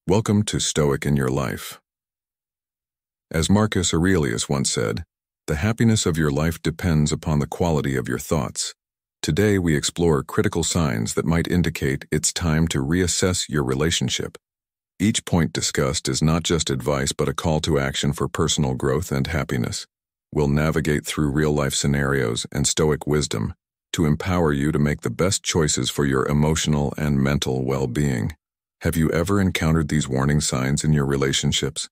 Welcome to Stoic in Your Life. As Marcus Aurelius once said, the happiness of your life depends upon the quality of your thoughts. Today we explore critical signs that might indicate it's time to reassess your relationship. Each point discussed is not just advice but a call to action for personal growth and happiness. We'll navigate through real-life scenarios and Stoic wisdom to empower you to make the best choices for your emotional and mental well-being. Have you ever encountered these warning signs in your relationships?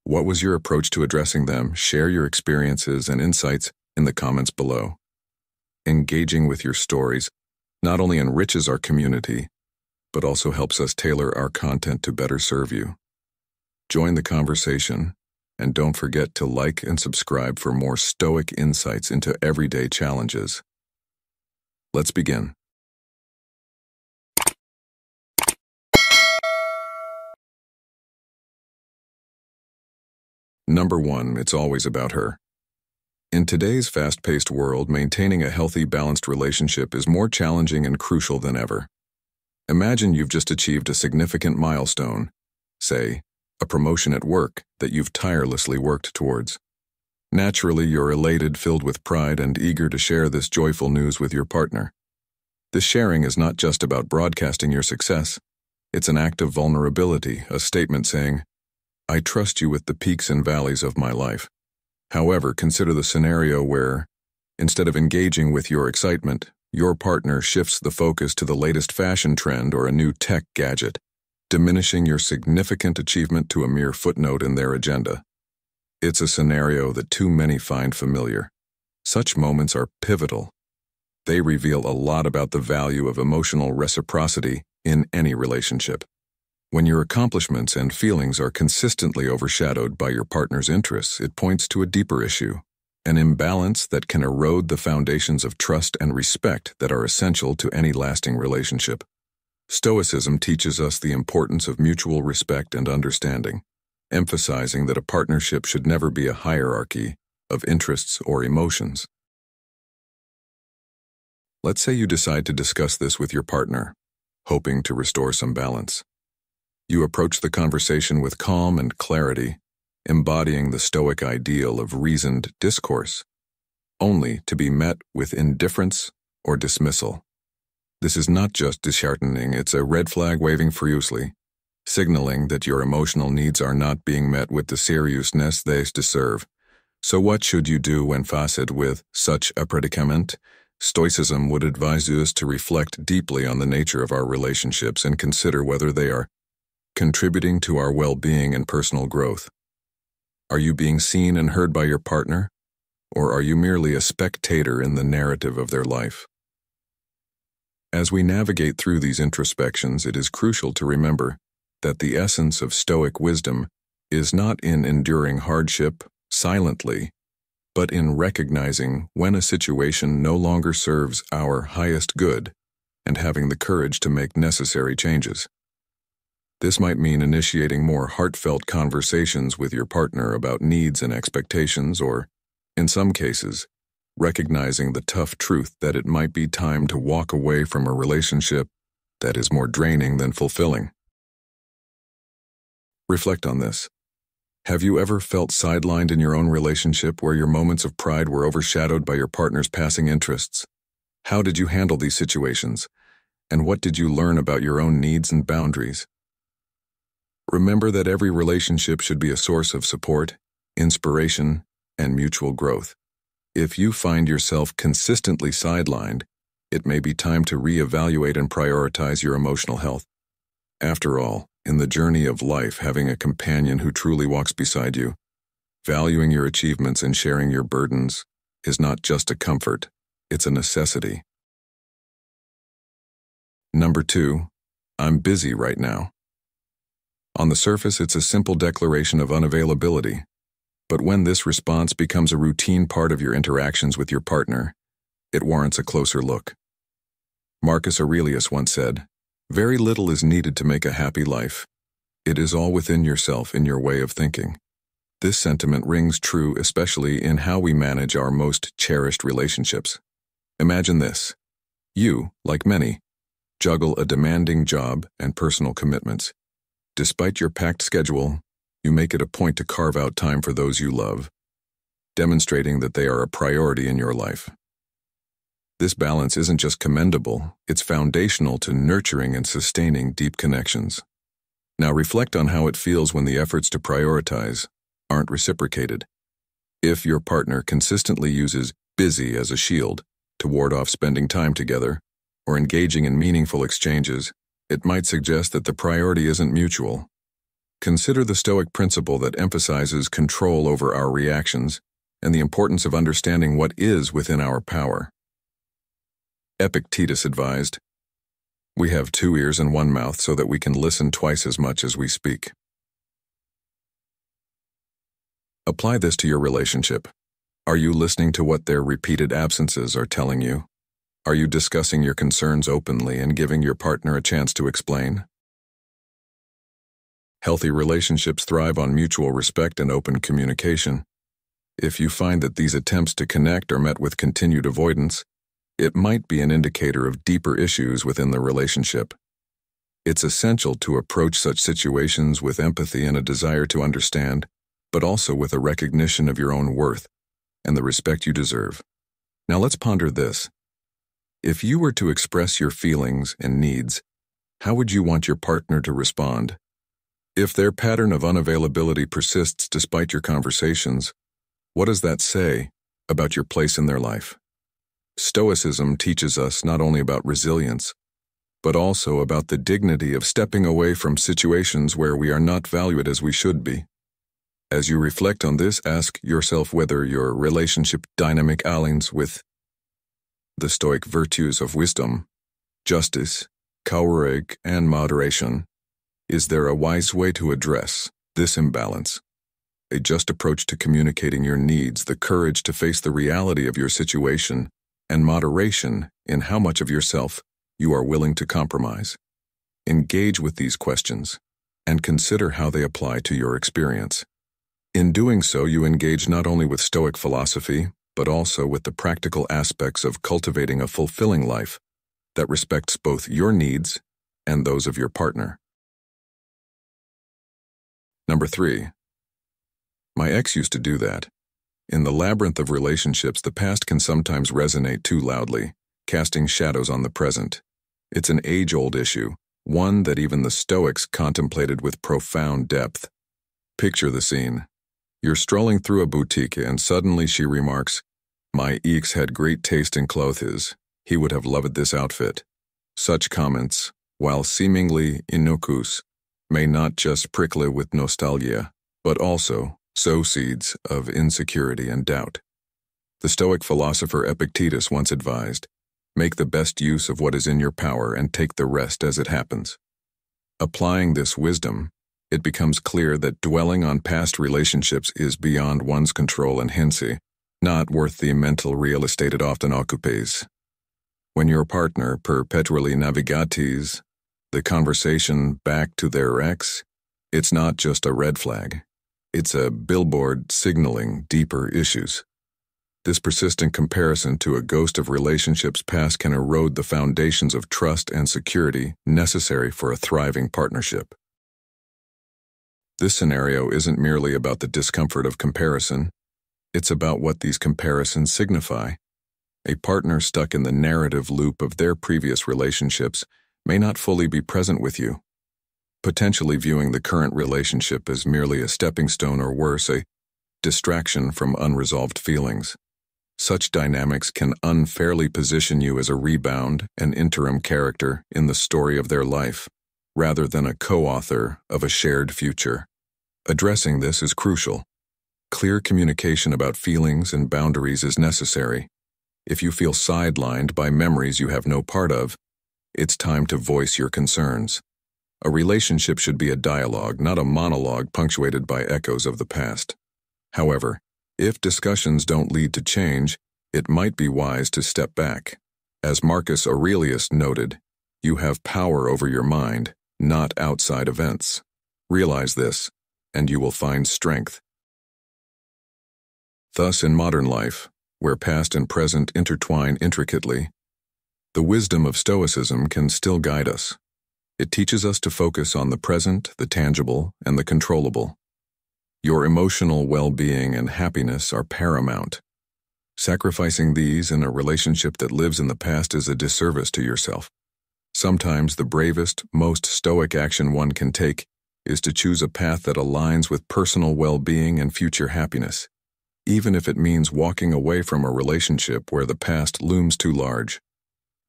What was your approach to addressing them? Share your experiences and insights in the comments below. Engaging with your stories not only enriches our community, but also helps us tailor our content to better serve you. Join the conversation, and don't forget to like and subscribe for more Stoic insights into everyday challenges. Let's begin. Number 1, it's always about her. In today's fast-paced world, maintaining a healthy, balanced relationship is more challenging and crucial than ever. Imagine you've just achieved a significant milestone, say, a promotion at work that you've tirelessly worked towards. Naturally, you're elated, filled with pride, and eager to share this joyful news with your partner. This sharing is not just about broadcasting your success. It's an act of vulnerability, a statement saying, I trust you with the peaks and valleys of my life. However, consider the scenario where, instead of engaging with your excitement, your partner shifts the focus to the latest fashion trend or a new tech gadget, diminishing your significant achievement to a mere footnote in their agenda. It's a scenario that too many find familiar. Such moments are pivotal. They reveal a lot about the value of emotional reciprocity in any relationship. When your accomplishments and feelings are consistently overshadowed by your partner's interests, it points to a deeper issue, an imbalance that can erode the foundations of trust and respect that are essential to any lasting relationship. Stoicism teaches us the importance of mutual respect and understanding, emphasizing that a partnership should never be a hierarchy of interests or emotions. Let's say you decide to discuss this with your partner, hoping to restore some balance. You approach the conversation with calm and clarity, embodying the Stoic ideal of reasoned discourse, only to be met with indifference or dismissal. This is not just disheartening, it's a red flag waving furiously, signaling that your emotional needs are not being met with the seriousness they deserve. So what should you do when faced with such a predicament? Stoicism would advise us to reflect deeply on the nature of our relationships and consider whether they are contributing to our well-being and personal growth. Are you being seen and heard by your partner, or are you merely a spectator in the narrative of their life? As we navigate through these introspections, it is crucial to remember that the essence of Stoic wisdom is not in enduring hardship silently, but in recognizing when a situation no longer serves our highest good and having the courage to make necessary changes. This might mean initiating more heartfelt conversations with your partner about needs and expectations, or, in some cases, recognizing the tough truth that it might be time to walk away from a relationship that is more draining than fulfilling. Reflect on this. Have you ever felt sidelined in your own relationship where your moments of pride were overshadowed by your partner's passing interests? How did you handle these situations, and what did you learn about your own needs and boundaries? Remember that every relationship should be a source of support, inspiration, and mutual growth. If you find yourself consistently sidelined, it may be time to reevaluate and prioritize your emotional health. After all, in the journey of life, having a companion who truly walks beside you, valuing your achievements and sharing your burdens, is not just a comfort, it's a necessity. Number 2, I'm busy right now. On the surface, it's a simple declaration of unavailability, but when this response becomes a routine part of your interactions with your partner, it warrants a closer look. Marcus Aurelius once said, "Very little is needed to make a happy life. It is all within yourself in your way of thinking." This sentiment rings true especially in how we manage our most cherished relationships. Imagine this. You, like many, juggle a demanding job and personal commitments. Despite your packed schedule, you make it a point to carve out time for those you love, demonstrating that they are a priority in your life. This balance isn't just commendable, it's foundational to nurturing and sustaining deep connections. Now reflect on how it feels when the efforts to prioritize aren't reciprocated. If your partner consistently uses busy as a shield to ward off spending time together or engaging in meaningful exchanges, it might suggest that the priority isn't mutual. Consider the Stoic principle that emphasizes control over our reactions and the importance of understanding what is within our power. Epictetus advised, "We have 2 ears and 1 mouth so that we can listen twice as much as we speak." Apply this to your relationship. Are you listening to what their repeated absences are telling you? Are you discussing your concerns openly and giving your partner a chance to explain? Healthy relationships thrive on mutual respect and open communication. If you find that these attempts to connect are met with continued avoidance, it might be an indicator of deeper issues within the relationship. It's essential to approach such situations with empathy and a desire to understand, but also with a recognition of your own worth and the respect you deserve. Now let's ponder this. If you were to express your feelings and needs, how would you want your partner to respond? If their pattern of unavailability persists despite your conversations, what does that say about your place in their life? Stoicism teaches us not only about resilience, but also about the dignity of stepping away from situations where we are not valued as we should be. As you reflect on this, ask yourself whether your relationship dynamic aligns with the Stoic virtues of wisdom, justice, courage, and moderation. Is there a wise way to address this imbalance? A just approach to communicating your needs, the courage to face the reality of your situation, and moderation in how much of yourself you are willing to compromise. Engage with these questions and consider how they apply to your experience. In doing so, you engage not only with Stoic philosophy, but also with the practical aspects of cultivating a fulfilling life that respects both your needs and those of your partner. Number 3. My ex used to do that. In the labyrinth of relationships, the past can sometimes resonate too loudly, casting shadows on the present. It's an age-old issue, one that even the Stoics contemplated with profound depth. Picture the scene. You're strolling through a boutique and suddenly she remarks, "My ex had great taste in clothes. He would have loved this outfit." Such comments, while seemingly innocuous, may not just prickle with nostalgia, but also sow seeds of insecurity and doubt. The Stoic philosopher Epictetus once advised, "Make the best use of what is in your power and take the rest as it happens." Applying this wisdom, it becomes clear that dwelling on past relationships is beyond one's control and hence not worth the mental real estate it often occupies. When your partner perpetually navigates the conversation back to their ex, it's not just a red flag. It's a billboard signaling deeper issues. This persistent comparison to a ghost of relationships past can erode the foundations of trust and security necessary for a thriving partnership. This scenario isn't merely about the discomfort of comparison, it's about what these comparisons signify. A partner stuck in the narrative loop of their previous relationships may not fully be present with you, potentially viewing the current relationship as merely a stepping stone or worse, a distraction from unresolved feelings. Such dynamics can unfairly position you as a rebound and interim character in the story of their life, rather than a co-author of a shared future. Addressing this is crucial. Clear communication about feelings and boundaries is necessary. If you feel sidelined by memories you have no part of, it's time to voice your concerns. A relationship should be a dialogue, not a monologue punctuated by echoes of the past. However, if discussions don't lead to change, it might be wise to step back. As Marcus Aurelius noted, you have power over your mind, not outside events. Realize this, and you will find strength. Thus, in modern life, where past and present intertwine intricately, the wisdom of Stoicism can still guide us. It teaches us to focus on the present, the tangible, and the controllable. Your emotional well-being and happiness are paramount. Sacrificing these in a relationship that lives in the past is a disservice to yourself. Sometimes the bravest, most stoic action one can take is to choose a path that aligns with personal well-being and future happiness, even if it means walking away from a relationship where the past looms too large.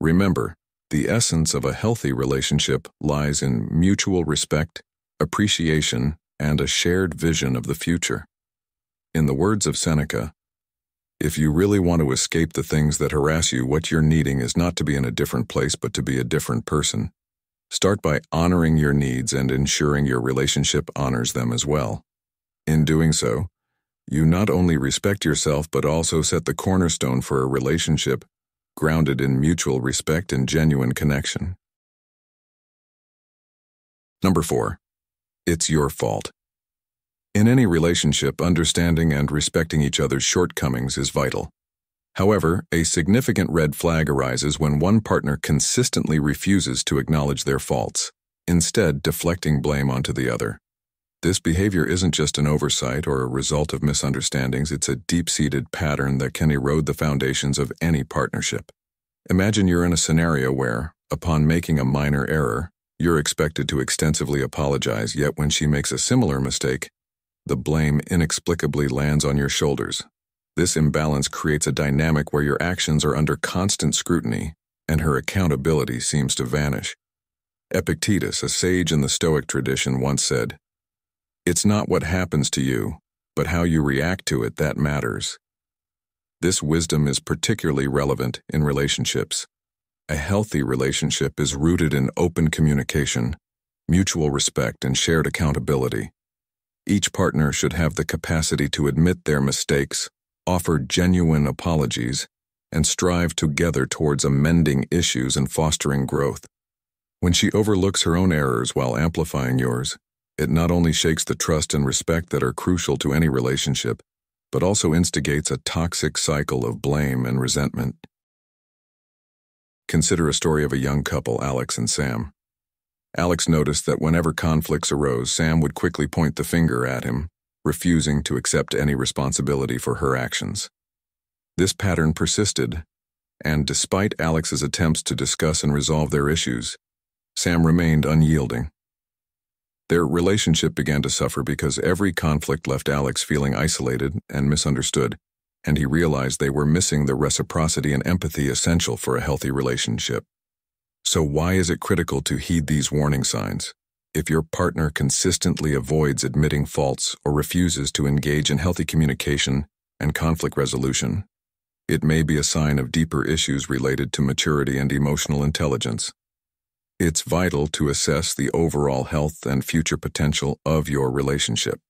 Remember, the essence of a healthy relationship lies in mutual respect, appreciation, and a shared vision of the future. In the words of Seneca, if you really want to escape the things that harass you, what you're needing is not to be in a different place but to be a different person. Start by honoring your needs and ensuring your relationship honors them as well. In doing so, you not only respect yourself but also set the cornerstone for a relationship grounded in mutual respect and genuine connection. Number 4. It's your fault. In any relationship, understanding and respecting each other's shortcomings is vital. However, a significant red flag arises when one partner consistently refuses to acknowledge their faults, instead deflecting blame onto the other. This behavior isn't just an oversight or a result of misunderstandings, it's a deep-seated pattern that can erode the foundations of any partnership. Imagine you're in a scenario where, upon making a minor error, you're expected to extensively apologize, yet when she makes a similar mistake, the blame inexplicably lands on your shoulders. This imbalance creates a dynamic where your actions are under constant scrutiny, and her accountability seems to vanish. Epictetus, a sage in the Stoic tradition, once said, "It's not what happens to you, but how you react to it that matters." This wisdom is particularly relevant in relationships. A healthy relationship is rooted in open communication, mutual respect, and shared accountability. Each partner should have the capacity to admit their mistakes, offer genuine apologies, and strive together towards amending issues and fostering growth. When she overlooks her own errors while amplifying yours, it not only shakes the trust and respect that are crucial to any relationship, but also instigates a toxic cycle of blame and resentment. Consider a story of a young couple, Alex and Sam. Alex noticed that whenever conflicts arose, Sam would quickly point the finger at him, refusing to accept any responsibility for her actions. This pattern persisted, and despite Alex's attempts to discuss and resolve their issues, Sam remained unyielding. Their relationship began to suffer because every conflict left Alex feeling isolated and misunderstood, and he realized they were missing the reciprocity and empathy essential for a healthy relationship. So why is it critical to heed these warning signs? If your partner consistently avoids admitting faults or refuses to engage in healthy communication and conflict resolution, it may be a sign of deeper issues related to maturity and emotional intelligence. It's vital to assess the overall health and future potential of your relationship.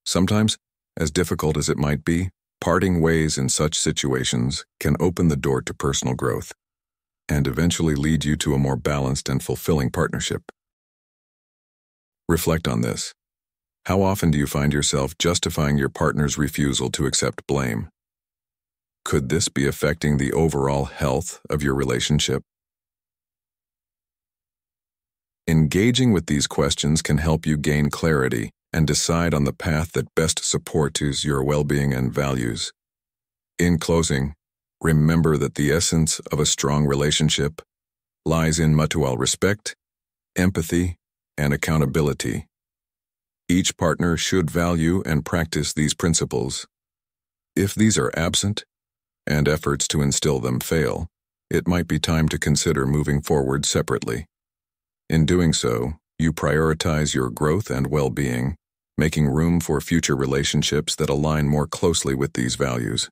Sometimes, as difficult as it might be, parting ways in such situations can open the door to personal growth and eventually lead you to a more balanced and fulfilling partnership. Reflect on this. How often do you find yourself justifying your partner's refusal to accept blame? Could this be affecting the overall health of your relationship? Engaging with these questions can help you gain clarity and decide on the path that best supports your well-being and values. In closing, remember that the essence of a strong relationship lies in mutual respect, empathy, and accountability. Each partner should value and practice these principles. If these are absent, and efforts to instill them fail, it might be time to consider moving forward separately. In doing so, you prioritize your growth and well-being, making room for future relationships that align more closely with these values.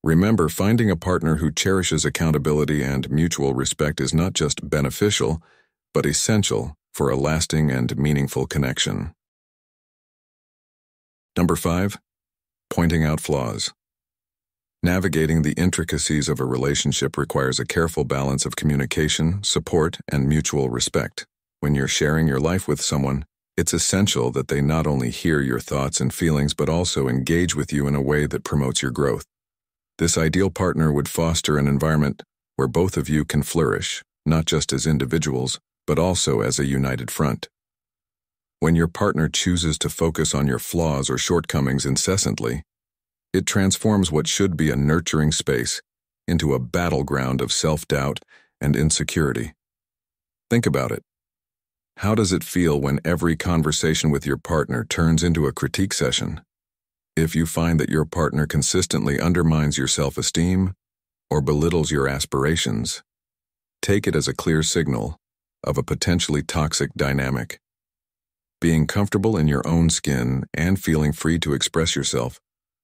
Remember, finding a partner who cherishes accountability and mutual respect is not just beneficial, but essential for a lasting and meaningful connection. Number 5. Pointing out flaws. Navigating the intricacies of a relationship requires a careful balance of communication, support, and mutual respect. When you're sharing your life with someone, it's essential that they not only hear your thoughts and feelings but also engage with you in a way that promotes your growth. This ideal partner would foster an environment where both of you can flourish, not just as individuals, but also as a united front. When your partner chooses to focus on your flaws or shortcomings incessantly, it transforms what should be a nurturing space into a battleground of self-doubt and insecurity. Think about it. How does it feel when every conversation with your partner turns into a critique session? If you find that your partner consistently undermines your self-esteem or belittles your aspirations, take it as a clear signal of a potentially toxic dynamic. Being comfortable in your own skin and feeling free to express yourself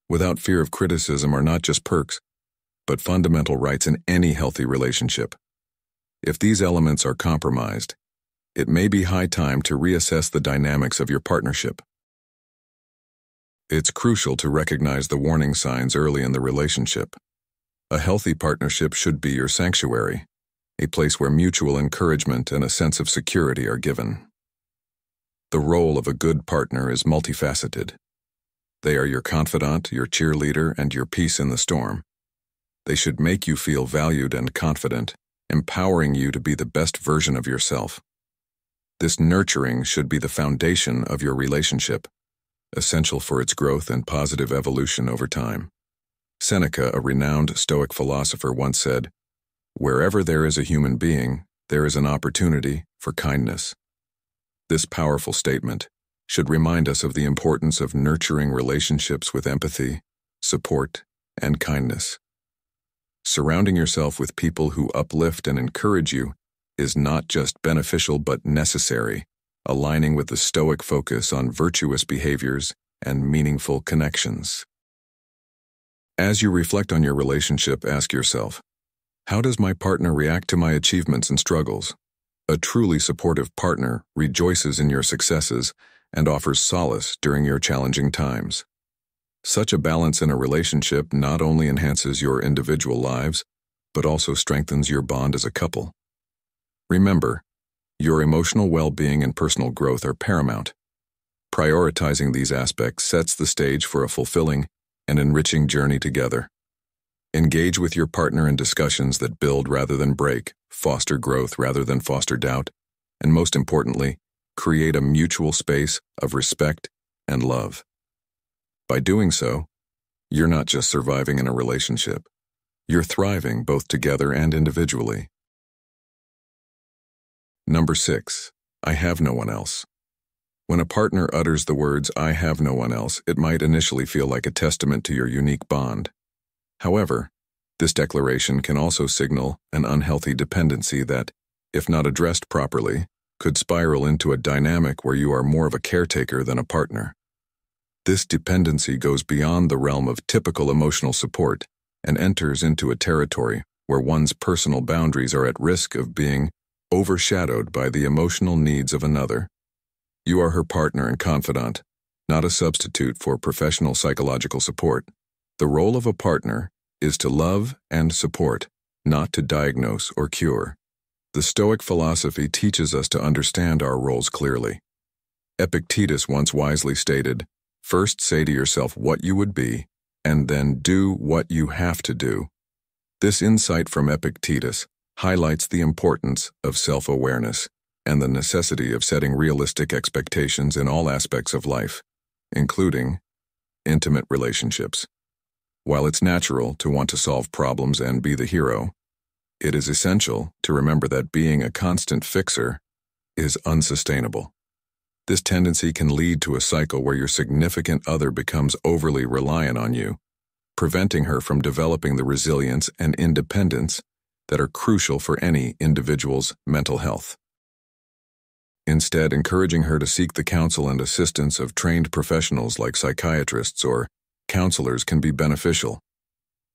without fear of criticism are not just perks, but fundamental rights in any healthy relationship. If these elements are compromised, it may be high time to reassess the dynamics of your partnership. It's crucial to recognize the warning signs early in the relationship. A healthy partnership should be your sanctuary, a place where mutual encouragement and a sense of security are given. The role of a good partner is multifaceted. They are your confidant, your cheerleader, and your peace in the storm. They should make you feel valued and confident, empowering you to be the best version of yourself. This nurturing should be the foundation of your relationship, essential for its growth and positive evolution over time. Seneca, a renowned Stoic philosopher, once said, "Wherever there is a human being, there is an opportunity for kindness." This powerful statement should remind us of the importance of nurturing relationships with empathy, support, and kindness. Surrounding yourself with people who uplift and encourage you is not just beneficial but necessary, aligning with the Stoic focus on virtuous behaviors and meaningful connections. As you reflect on your relationship, ask yourself, how does my partner react to my achievements and struggles? A truly supportive partner rejoices in your successes and offers solace during your challenging times. Such a balance in a relationship not only enhances your individual lives, but also strengthens your bond as a couple. Remember, your emotional well-being and personal growth are paramount. Prioritizing these aspects sets the stage for a fulfilling and enriching journey together. Engage with your partner in discussions that build rather than break, foster growth rather than foster doubt, and most importantly, create a mutual space of respect and love. By doing so, you're not just surviving in a relationship, you're thriving both together and individually. Number 6, I have no one else. When a partner utters the words, "I have no one else," it might initially feel like a testament to your unique bond. However, this declaration can also signal an unhealthy dependency that, if not addressed properly, could spiral into a dynamic where you are more of a caretaker than a partner. This dependency goes beyond the realm of typical emotional support and enters into a territory where one's personal boundaries are at risk of being overshadowed by the emotional needs of another. You are her partner and confidant, not a substitute for professional psychological support. The role of a partner is to love and support, not to diagnose or cure. The Stoic philosophy teaches us to understand our roles clearly. Epictetus once wisely stated, "First say to yourself what you would be, and then do what you have to do." This insight from Epictetus highlights the importance of self-awareness and the necessity of setting realistic expectations in all aspects of life, including intimate relationships. While it's natural to want to solve problems and be the hero, it is essential to remember that being a constant fixer is unsustainable. This tendency can lead to a cycle where your significant other becomes overly reliant on you, preventing her from developing the resilience and independence that are crucial for any individual's mental health. Instead, encouraging her to seek the counsel and assistance of trained professionals like psychiatrists or counselors can be beneficial.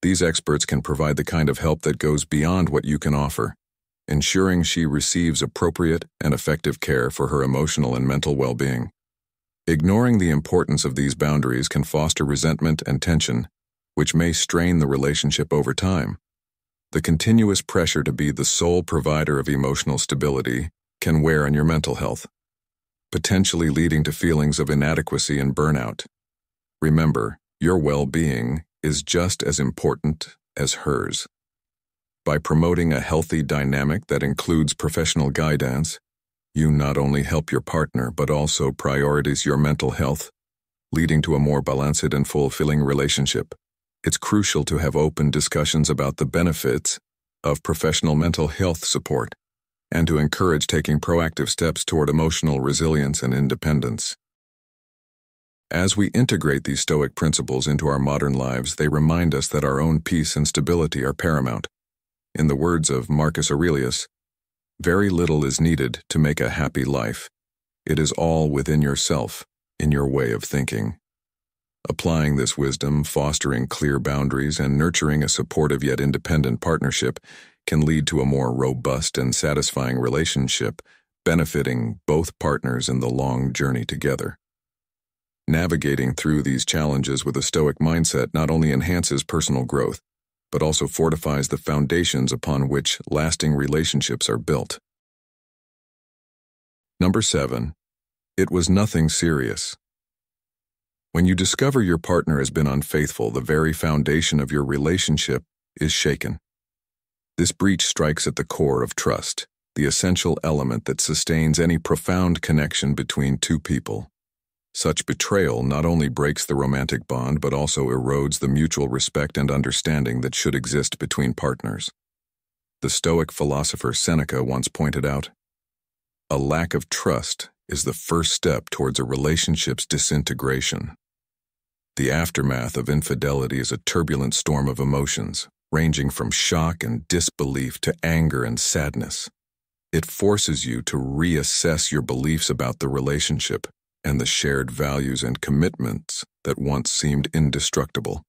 These experts can provide the kind of help that goes beyond what you can offer, ensuring she receives appropriate and effective care for her emotional and mental well-being. Ignoring the importance of these boundaries can foster resentment and tension, which may strain the relationship over time. The continuous pressure to be the sole provider of emotional stability can wear on your mental health, potentially leading to feelings of inadequacy and burnout. Remember, your well-being is just as important as hers. By promoting a healthy dynamic that includes professional guidance, You not only help your partner but also prioritize your mental health, leading to a more balanced and fulfilling relationship. It's crucial to have open discussions about the benefits of professional mental health support and to encourage taking proactive steps toward emotional resilience and independence. As we integrate these Stoic principles into our modern lives, they remind us that our own peace and stability are paramount. In the words of Marcus Aurelius, "Very little is needed to make a happy life. It is all within yourself, in your way of thinking." Applying this wisdom, fostering clear boundaries, and nurturing a supportive yet independent partnership can lead to a more robust and satisfying relationship, benefiting both partners in the long journey together. Navigating through these challenges with a Stoic mindset not only enhances personal growth, but also fortifies the foundations upon which lasting relationships are built. Number 7. It was nothing serious. When you discover your partner has been unfaithful, the very foundation of your relationship is shaken. This breach strikes at the core of trust, the essential element that sustains any profound connection between two people. Such betrayal not only breaks the romantic bond but also erodes the mutual respect and understanding that should exist between partners. The Stoic philosopher Seneca once pointed out, "A lack of trust is the first step towards a relationship's disintegration." The aftermath of infidelity is a turbulent storm of emotions, ranging from shock and disbelief to anger and sadness. It forces you to reassess your beliefs about the relationship and the shared values and commitments that once seemed indestructible.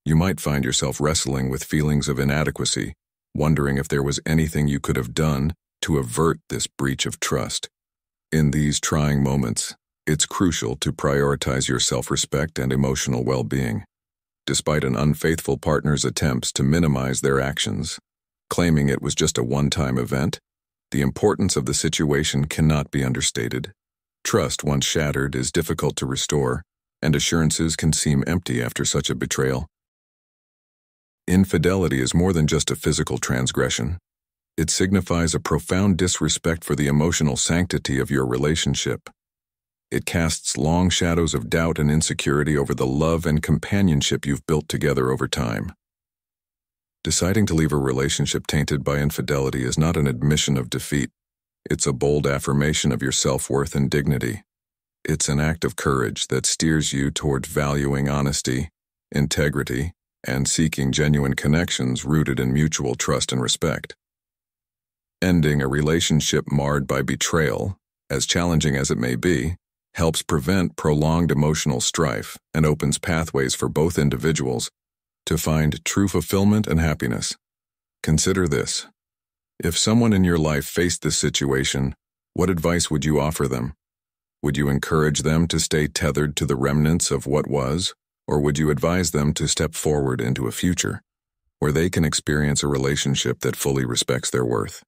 You might find yourself wrestling with feelings of inadequacy, wondering if there was anything you could have done to avert this breach of trust. In these trying moments, it's crucial to prioritize your self-respect and emotional well-being. Despite an unfaithful partner's attempts to minimize their actions, claiming it was just a one-time event, the importance of the situation cannot be understated. Trust, once shattered, is difficult to restore, and assurances can seem empty after such a betrayal. Infidelity is more than just a physical transgression. It signifies a profound disrespect for the emotional sanctity of your relationship. It casts long shadows of doubt and insecurity over the love and companionship you've built together over time. Deciding to leave a relationship tainted by infidelity is not an admission of defeat. It's a bold affirmation of your self-worth and dignity. It's an act of courage that steers you toward valuing honesty, integrity, and seeking genuine connections rooted in mutual trust and respect. Ending a relationship marred by betrayal, as challenging as it may be, helps prevent prolonged emotional strife and opens pathways for both individuals to find true fulfillment and happiness. Consider this. If someone in your life faced this situation, what advice would you offer them? Would you encourage them to stay tethered to the remnants of what was, or would you advise them to step forward into a future where they can experience a relationship that fully respects their worth?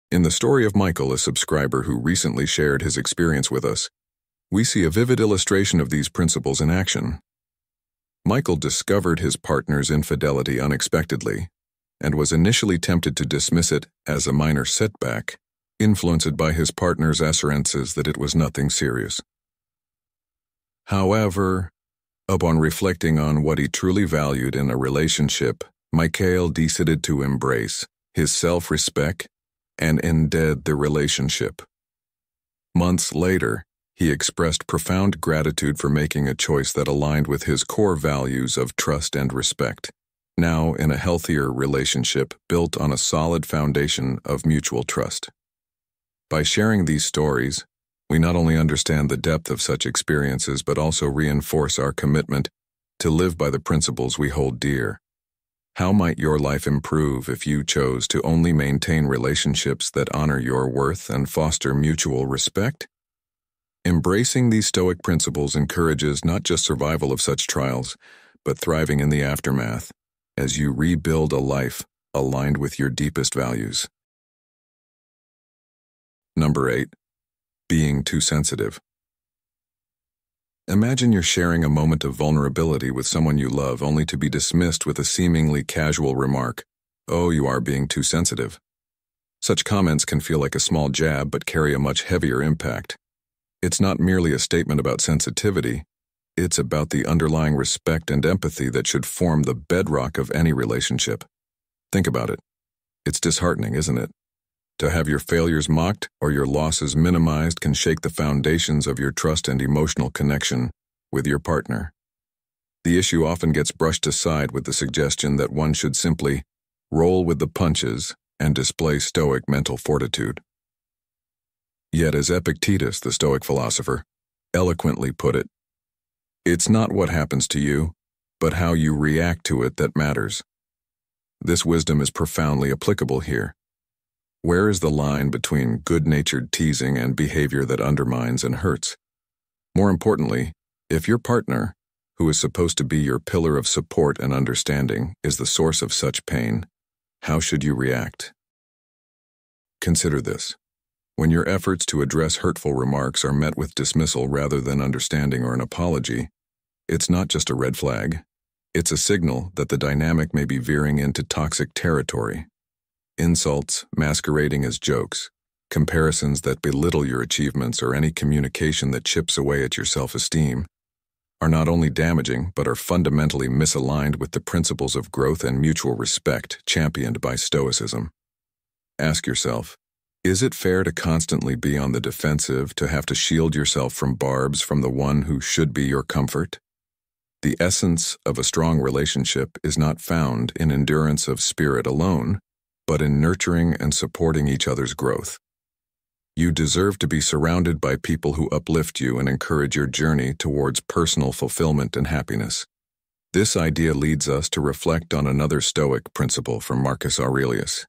In the story of Michael, a subscriber who recently shared his experience with us, we see a vivid illustration of these principles in action. Michael discovered his partner's infidelity unexpectedly and was initially tempted to dismiss it as a minor setback, influenced by his partner's assurances that it was nothing serious. However, upon reflecting on what he truly valued in a relationship, Michael decided to embrace his self-respect and ended the relationship. Months later, he expressed profound gratitude for making a choice that aligned with his core values of trust and respect, now in a healthier relationship built on a solid foundation of mutual trust. By sharing these stories, we not only understand the depth of such experiences but also reinforce our commitment to live by the principles we hold dear. How might your life improve if you chose to only maintain relationships that honor your worth and foster mutual respect? Embracing these Stoic principles encourages not just survival of such trials, but thriving in the aftermath as you rebuild a life aligned with your deepest values. Number 8. Being too sensitive. Imagine you're sharing a moment of vulnerability with someone you love only to be dismissed with a seemingly casual remark, "Oh, you are being too sensitive." Such comments can feel like a small jab but carry a much heavier impact. It's not merely a statement about sensitivity, it's about the underlying respect and empathy that should form the bedrock of any relationship. Think about it. It's disheartening, isn't it? To have your failures mocked or your losses minimized can shake the foundations of your trust and emotional connection with your partner. The issue often gets brushed aside with the suggestion that one should simply roll with the punches and display stoic mental fortitude. Yet, as Epictetus, the Stoic philosopher, eloquently put it, it's not what happens to you, but how you react to it that matters. This wisdom is profoundly applicable here. Where is the line between good-natured teasing and behavior that undermines and hurts? More importantly, if your partner, who is supposed to be your pillar of support and understanding, is the source of such pain, how should you react? Consider this. When your efforts to address hurtful remarks are met with dismissal rather than understanding or an apology, it's not just a red flag. It's a signal that the dynamic may be veering into toxic territory. Insults masquerading as jokes, comparisons that belittle your achievements, or any communication that chips away at your self-esteem are not only damaging but are fundamentally misaligned with the principles of growth and mutual respect championed by Stoicism. Ask yourself, is it fair to constantly be on the defensive, to have to shield yourself from barbs from the one who should be your comfort? The essence of a strong relationship is not found in endurance of spirit alone, but in nurturing and supporting each other's growth. You deserve to be surrounded by people who uplift you and encourage your journey towards personal fulfillment and happiness. This idea leads us to reflect on another Stoic principle from Marcus Aurelius.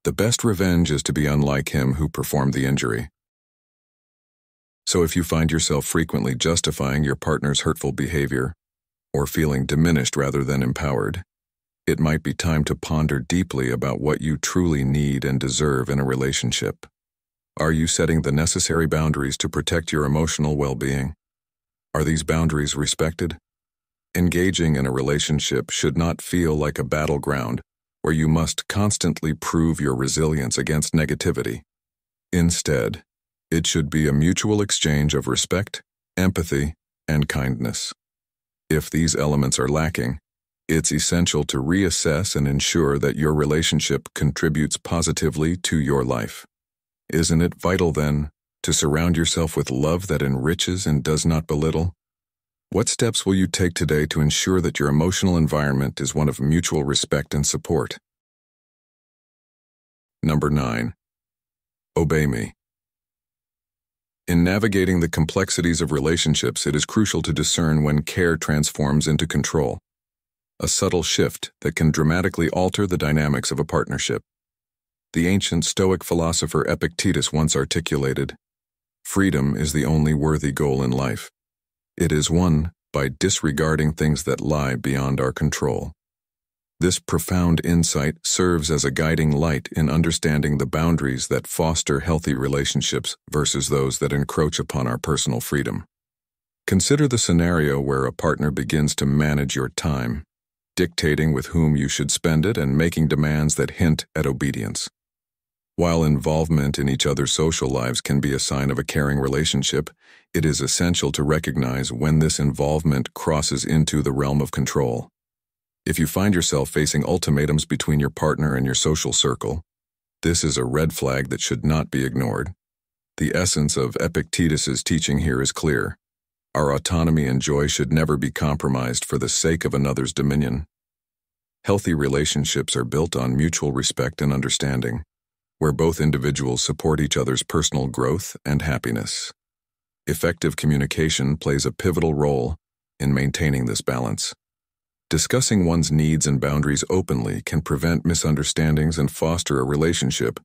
The best revenge is to be unlike him who performed the injury. So if you find yourself frequently justifying your partner's hurtful behavior, or feeling diminished rather than empowered, it might be time to ponder deeply about what you truly need and deserve in a relationship. Are you setting the necessary boundaries to protect your emotional well-being? Are these boundaries respected? Engaging in a relationship should not feel like a battleground where you must constantly prove your resilience against negativity. Instead, it should be a mutual exchange of respect, empathy, and kindness. If these elements are lacking, it's essential to reassess and ensure that your relationship contributes positively to your life. Isn't it vital, then, to surround yourself with love that enriches and does not belittle? What steps will you take today to ensure that your emotional environment is one of mutual respect and support? Number 9. Obey me. In navigating the complexities of relationships, it is crucial to discern when care transforms into control, a subtle shift that can dramatically alter the dynamics of a partnership. The ancient Stoic philosopher Epictetus once articulated, "Freedom is the only worthy goal in life. It is won by disregarding things that lie beyond our control." This profound insight serves as a guiding light in understanding the boundaries that foster healthy relationships versus those that encroach upon our personal freedom. Consider the scenario where a partner begins to manage your time, dictating with whom you should spend it and making demands that hint at obedience. While involvement in each other's social lives can be a sign of a caring relationship, it is essential to recognize when this involvement crosses into the realm of control. If you find yourself facing ultimatums between your partner and your social circle, this is a red flag that should not be ignored. The essence of Epictetus's teaching here is clear. Our autonomy and joy should never be compromised for the sake of another's dominion. Healthy relationships are built on mutual respect and understanding, where both individuals support each other's personal growth and happiness. Effective communication plays a pivotal role in maintaining this balance. Discussing one's needs and boundaries openly can prevent misunderstandings and foster a relationship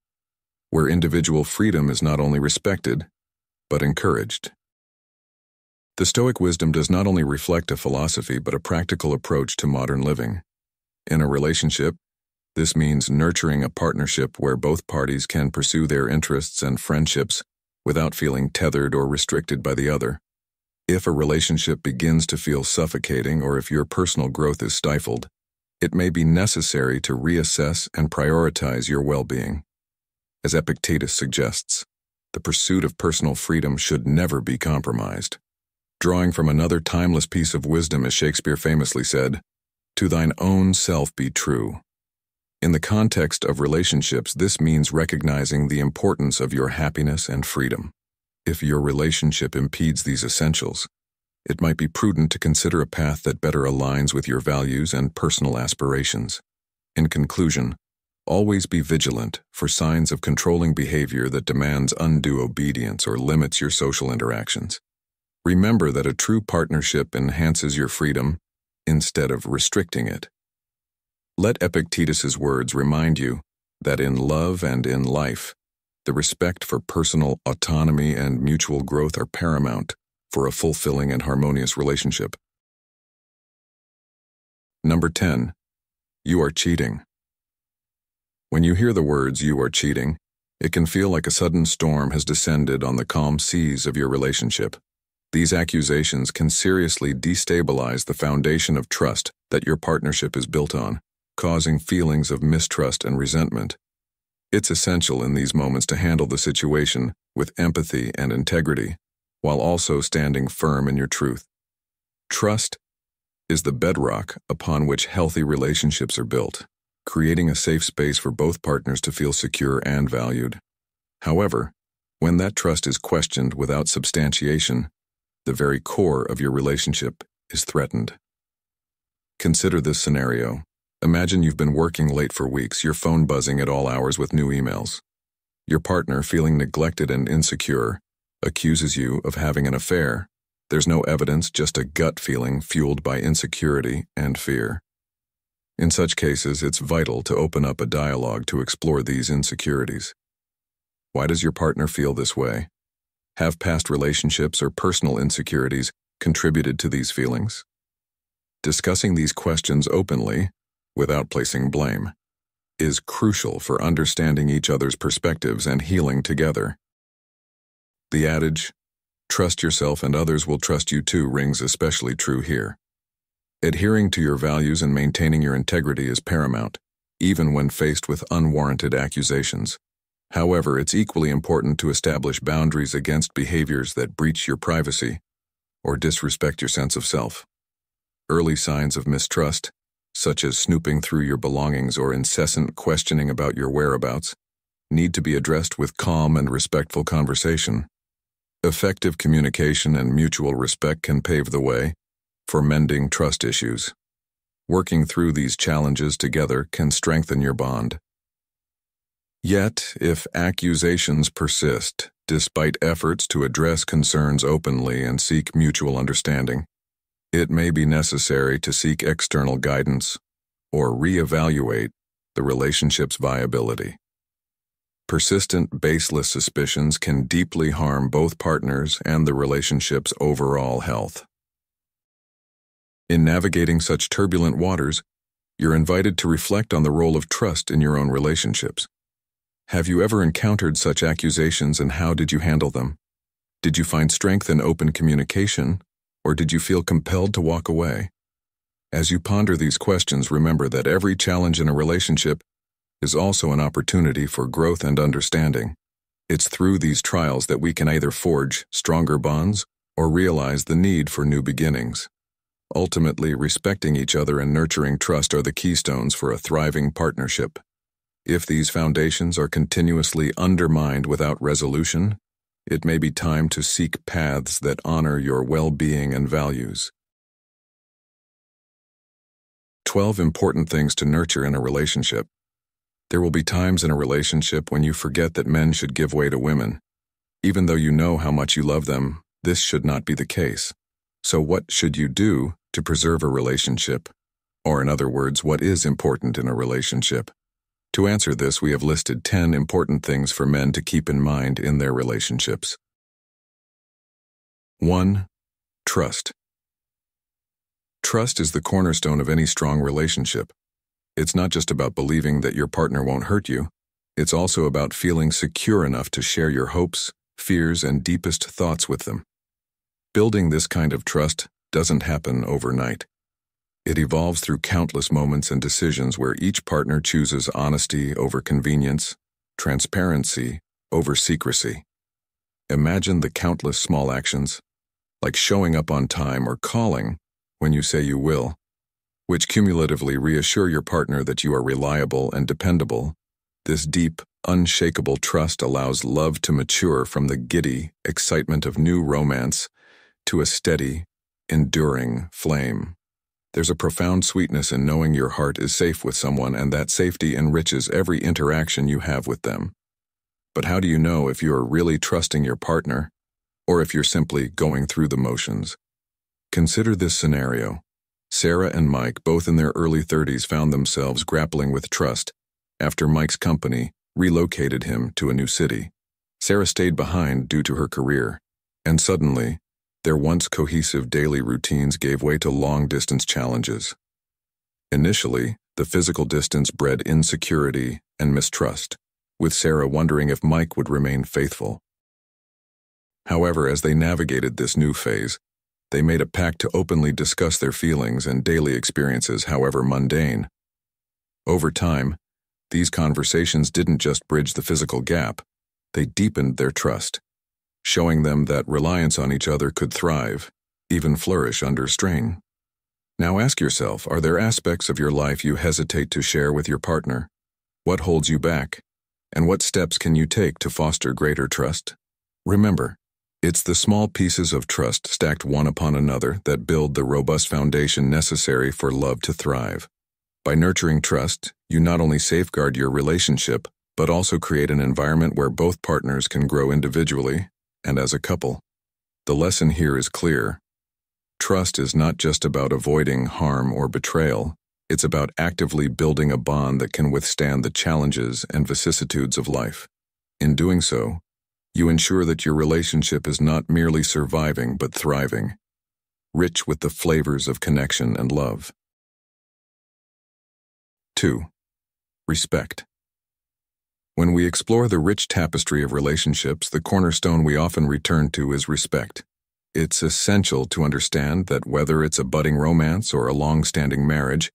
where individual freedom is not only respected, but encouraged. The Stoic wisdom does not only reflect a philosophy but a practical approach to modern living. In a relationship, this means nurturing a partnership where both parties can pursue their interests and friendships without feeling tethered or restricted by the other. If a relationship begins to feel suffocating or if your personal growth is stifled, it may be necessary to reassess and prioritize your well-being. As Epictetus suggests, the pursuit of personal freedom should never be compromised. Drawing from another timeless piece of wisdom, as Shakespeare famously said, "To thine own self be true." In the context of relationships, this means recognizing the importance of your happiness and freedom. If your relationship impedes these essentials, it might be prudent to consider a path that better aligns with your values and personal aspirations. In conclusion, always be vigilant for signs of controlling behavior that demands undue obedience or limits your social interactions. Remember that a true partnership enhances your freedom instead of restricting it. Let Epictetus's words remind you that in love and in life, the respect for personal autonomy and mutual growth are paramount for a fulfilling and harmonious relationship. Number 10. You are cheating. When you hear the words "you are cheating," it can feel like a sudden storm has descended on the calm seas of your relationship. These accusations can seriously destabilize the foundation of trust that your partnership is built on, causing feelings of mistrust and resentment. It's essential in these moments to handle the situation with empathy and integrity, while also standing firm in your truth. Trust is the bedrock upon which healthy relationships are built, creating a safe space for both partners to feel secure and valued. However, when that trust is questioned without substantiation, the very core of your relationship is threatened. Consider this scenario. Imagine you've been working late for weeks, your phone buzzing at all hours with new emails. Your partner, feeling neglected and insecure, accuses you of having an affair. There's no evidence, just a gut feeling fueled by insecurity and fear. In such cases, it's vital to open up a dialogue to explore these insecurities. Why does your partner feel this way? Have past relationships or personal insecurities contributed to these feelings? Discussing these questions openly, without placing blame, is crucial for understanding each other's perspectives and healing together. The adage, "Trust yourself and others will trust you too," rings especially true here. Adhering to your values and maintaining your integrity is paramount, even when faced with unwarranted accusations. However, it's equally important to establish boundaries against behaviors that breach your privacy or disrespect your sense of self. Early signs of mistrust, such as snooping through your belongings or incessant questioning about your whereabouts, need to be addressed with calm and respectful conversation. Effective communication and mutual respect can pave the way for mending trust issues. Working through these challenges together can strengthen your bond. Yet, if accusations persist, despite efforts to address concerns openly and seek mutual understanding, it may be necessary to seek external guidance or reevaluate the relationship's viability. Persistent, baseless suspicions can deeply harm both partners and the relationship's overall health. In navigating such turbulent waters, you're invited to reflect on the role of trust in your own relationships. Have you ever encountered such accusations, and how did you handle them? Did you find strength in open communication, or did you feel compelled to walk away? As you ponder these questions, remember that every challenge in a relationship is also an opportunity for growth and understanding. It's through these trials that we can either forge stronger bonds or realize the need for new beginnings. Ultimately, respecting each other and nurturing trust are the keystones for a thriving partnership. If these foundations are continuously undermined without resolution, it may be time to seek paths that honor your well-being and values. 12 important things to nurture in a relationship. There will be times in a relationship when you forget that men should give way to women. Even though you know how much you love them, this should not be the case. So what should you do to preserve a relationship? Or in other words, what is important in a relationship? To answer this, we have listed 10 important things for men to keep in mind in their relationships. 1. Trust. Trust is the cornerstone of any strong relationship. It's not just about believing that your partner won't hurt you. It's also about feeling secure enough to share your hopes, fears, and deepest thoughts with them. Building this kind of trust doesn't happen overnight. It evolves through countless moments and decisions where each partner chooses honesty over convenience, transparency over secrecy. Imagine the countless small actions, like showing up on time or calling when you say you will, which cumulatively reassure your partner that you are reliable and dependable. This deep, unshakable trust allows love to mature from the giddy excitement of new romance to a steady, enduring flame. There's a profound sweetness in knowing your heart is safe with someone, and that safety enriches every interaction you have with them. But how do you know if you're really trusting your partner, or if you're simply going through the motions? Consider this scenario. Sarah and Mike, both in their early 30s, found themselves grappling with trust after Mike's company relocated him to a new city. Sarah stayed behind due to her career, and suddenly, their once cohesive daily routines gave way to long-distance challenges. Initially, the physical distance bred insecurity and mistrust, with Sarah wondering if Mike would remain faithful. However, as they navigated this new phase, they made a pact to openly discuss their feelings and daily experiences, however mundane. Over time, these conversations didn't just bridge the physical gap, they deepened their trust, showing them that reliance on each other could thrive, even flourish under strain. Now ask yourself, are there aspects of your life you hesitate to share with your partner? What holds you back? And what steps can you take to foster greater trust? Remember, it's the small pieces of trust stacked one upon another that build the robust foundation necessary for love to thrive. By nurturing trust, you not only safeguard your relationship, but also create an environment where both partners can grow individually and as a couple. The lesson here is clear. Trust is not just about avoiding harm or betrayal. It's about actively building a bond that can withstand the challenges and vicissitudes of life. In doing so, you ensure that your relationship is not merely surviving but thriving, rich with the flavors of connection and love. 2. Respect. When we explore the rich tapestry of relationships, the cornerstone we often return to is respect. It's essential to understand that whether it's a budding romance or a long-standing marriage,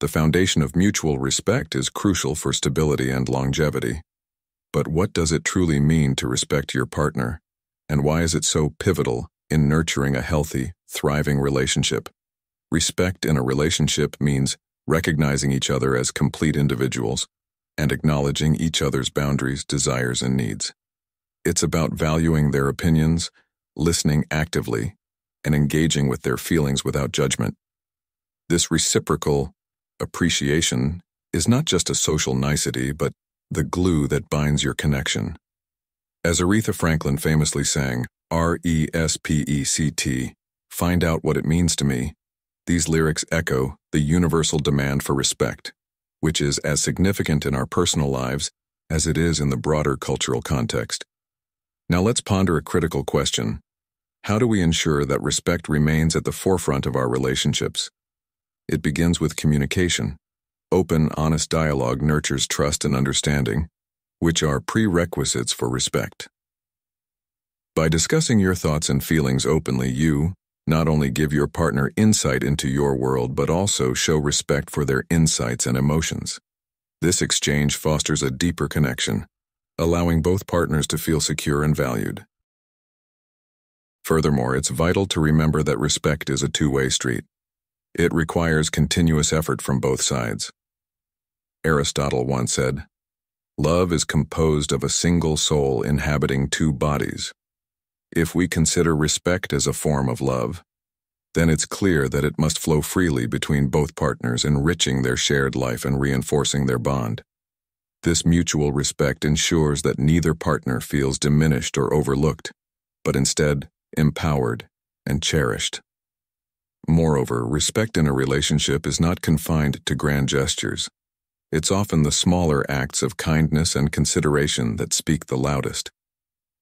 the foundation of mutual respect is crucial for stability and longevity. But what does it truly mean to respect your partner, and why is it so pivotal in nurturing a healthy, thriving relationship? Respect in a relationship means recognizing each other as complete individuals and acknowledging each other's boundaries, desires, and needs. It's about valuing their opinions, listening actively, and engaging with their feelings without judgment. This reciprocal appreciation is not just a social nicety, but the glue that binds your connection. As Aretha Franklin famously sang, R-E-S-P-E-C-T, find out what it means to me, these lyrics echo the universal demand for respect, which is as significant in our personal lives as it is in the broader cultural context. Now let's ponder a critical question. How do we ensure that respect remains at the forefront of our relationships? It begins with communication. Open, honest dialogue nurtures trust and understanding, which are prerequisites for respect. By discussing your thoughts and feelings openly, you not only give your partner insight into your world, but also show respect for their insights and emotions. This exchange fosters a deeper connection, allowing both partners to feel secure and valued. Furthermore, it's vital to remember that respect is a two-way street. It requires continuous effort from both sides. Aristotle once said, "Love is composed of a single soul inhabiting two bodies." If we consider respect as a form of love, then it's clear that it must flow freely between both partners, enriching their shared life and reinforcing their bond. This mutual respect ensures that neither partner feels diminished or overlooked, but instead empowered and cherished. Moreover, respect in a relationship is not confined to grand gestures. It's often the smaller acts of kindness and consideration that speak the loudest.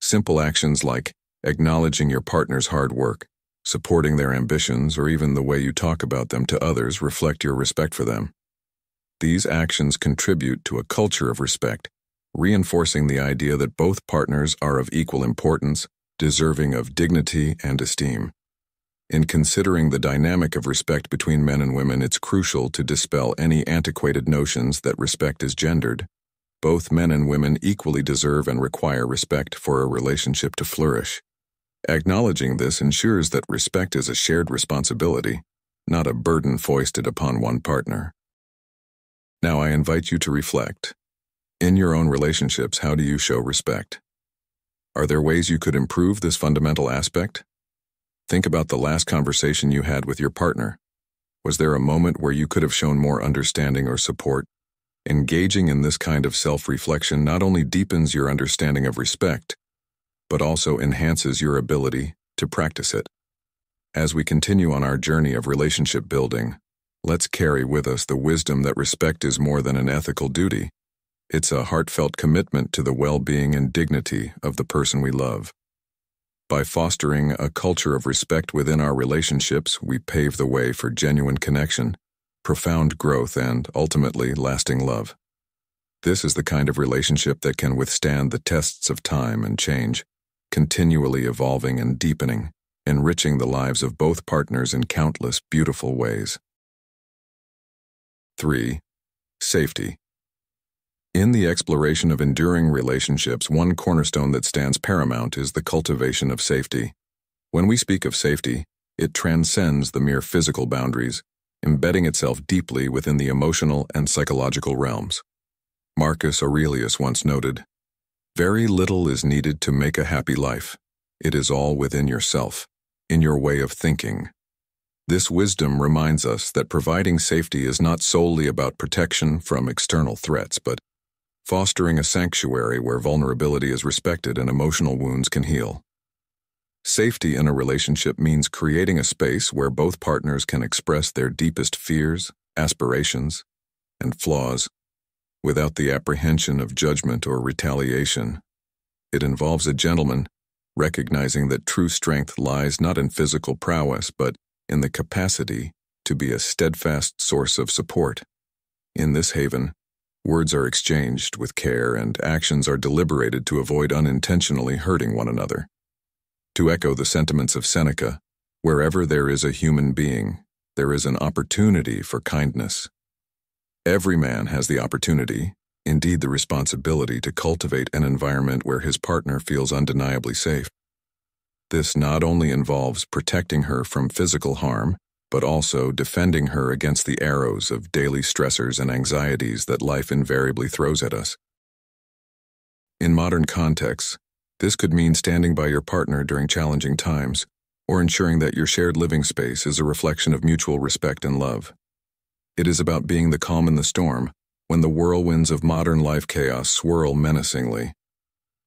Simple actions like acknowledging your partner's hard work, supporting their ambitions, or even the way you talk about them to others reflect your respect for them. These actions contribute to a culture of respect, reinforcing the idea that both partners are of equal importance, deserving of dignity and esteem. In considering the dynamic of respect between men and women, it's crucial to dispel any antiquated notions that respect is gendered. Both men and women equally deserve and require respect for a relationship to flourish. Acknowledging this ensures that respect is a shared responsibility, not a burden foisted upon one partner. Now I invite you to reflect. In your own relationships, how do you show respect? Are there ways you could improve this fundamental aspect? Think about the last conversation you had with your partner. Was there a moment where you could have shown more understanding or support? Engaging in this kind of self-reflection not only deepens your understanding of respect, but also enhances your ability to practice it. As we continue on our journey of relationship building, let's carry with us the wisdom that respect is more than an ethical duty. It's a heartfelt commitment to the well-being and dignity of the person we love. By fostering a culture of respect within our relationships, we pave the way for genuine connection, profound growth, and ultimately lasting love. This is the kind of relationship that can withstand the tests of time and change, continually evolving and deepening, enriching the lives of both partners in countless beautiful ways. 3. Safety. In the exploration of enduring relationships, one cornerstone that stands paramount is the cultivation of safety. When we speak of safety, it transcends the mere physical boundaries, embedding itself deeply within the emotional and psychological realms. Marcus Aurelius once noted, "Very little is needed to make a happy life. It is all within yourself, in your way of thinking." This wisdom reminds us that providing safety is not solely about protection from external threats, but fostering a sanctuary where vulnerability is respected and emotional wounds can heal. Safety in a relationship means creating a space where both partners can express their deepest fears, aspirations, and flaws without the apprehension of judgment or retaliation. It involves a gentleman recognizing that true strength lies not in physical prowess, but in the capacity to be a steadfast source of support. In this haven, words are exchanged with care and actions are deliberated to avoid unintentionally hurting one another. To echo the sentiments of Seneca, wherever there is a human being, there is an opportunity for kindness. Every man has the opportunity, indeed the responsibility, to cultivate an environment where his partner feels undeniably safe. This not only involves protecting her from physical harm, but also defending her against the arrows of daily stressors and anxieties that life invariably throws at us. In modern contexts, this could mean standing by your partner during challenging times, or ensuring that your shared living space is a reflection of mutual respect and love. It is about being the calm in the storm, when the whirlwinds of modern life chaos swirl menacingly.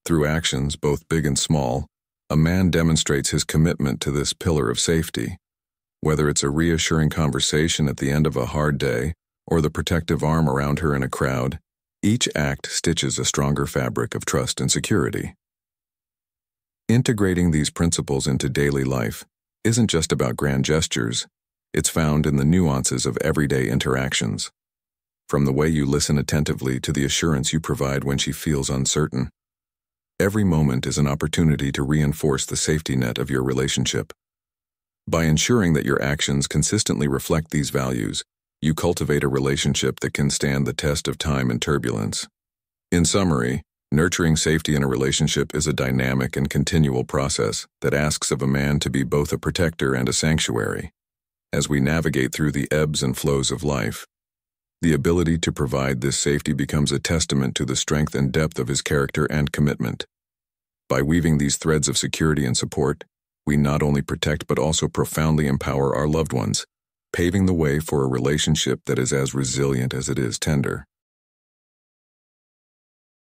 Through actions, both big and small, a man demonstrates his commitment to this pillar of safety. Whether it's a reassuring conversation at the end of a hard day, or the protective arm around her in a crowd, each act stitches a stronger fabric of trust and security. Integrating these principles into daily life isn't just about grand gestures, it's found in the nuances of everyday interactions. From the way you listen attentively to the assurance you provide when she feels uncertain. Every moment is an opportunity to reinforce the safety net of your relationship. By ensuring that your actions consistently reflect these values, you cultivate a relationship that can stand the test of time and turbulence. In summary, nurturing safety in a relationship is a dynamic and continual process that asks of a man to be both a protector and a sanctuary. As we navigate through the ebbs and flows of life, the ability to provide this safety becomes a testament to the strength and depth of his character and commitment. By weaving these threads of security and support, we not only protect but also profoundly empower our loved ones, paving the way for a relationship that is as resilient as it is tender.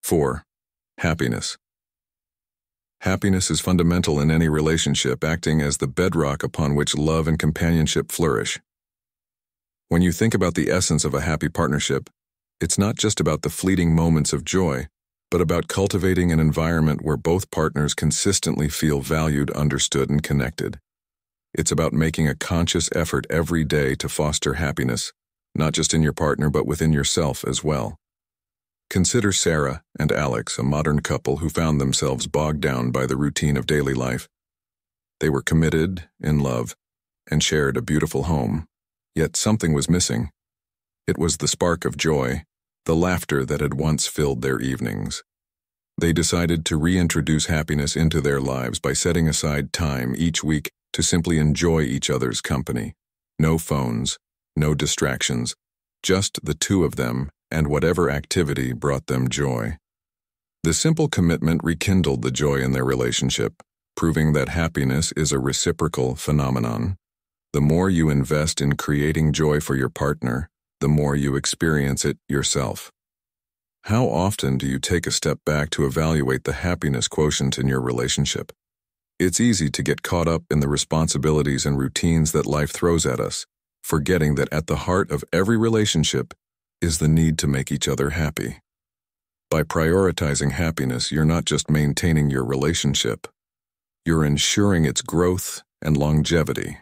4. Happiness. Happiness is fundamental in any relationship, acting as the bedrock upon which love and companionship flourish. When you think about the essence of a happy partnership, it's not just about the fleeting moments of joy, but about cultivating an environment where both partners consistently feel valued, understood, and connected. It's about making a conscious effort every day to foster happiness, not just in your partner but within yourself as well. Consider Sarah and Alex, a modern couple who found themselves bogged down by the routine of daily life. They were committed, in love, and shared a beautiful home, yet something was missing. It was the spark of joy, the laughter that had once filled their evenings. They decided to reintroduce happiness into their lives by setting aside time each week to simply enjoy each other's company. No phones, no distractions, just the two of them and whatever activity brought them joy. The simple commitment rekindled the joy in their relationship, proving that happiness is a reciprocal phenomenon. The more you invest in creating joy for your partner, the more you experience it yourself. How often do you take a step back to evaluate the happiness quotient in your relationship? It's easy to get caught up in the responsibilities and routines that life throws at us, forgetting that at the heart of every relationship is the need to make each other happy. By prioritizing happiness, you're not just maintaining your relationship, you're ensuring its growth and longevity.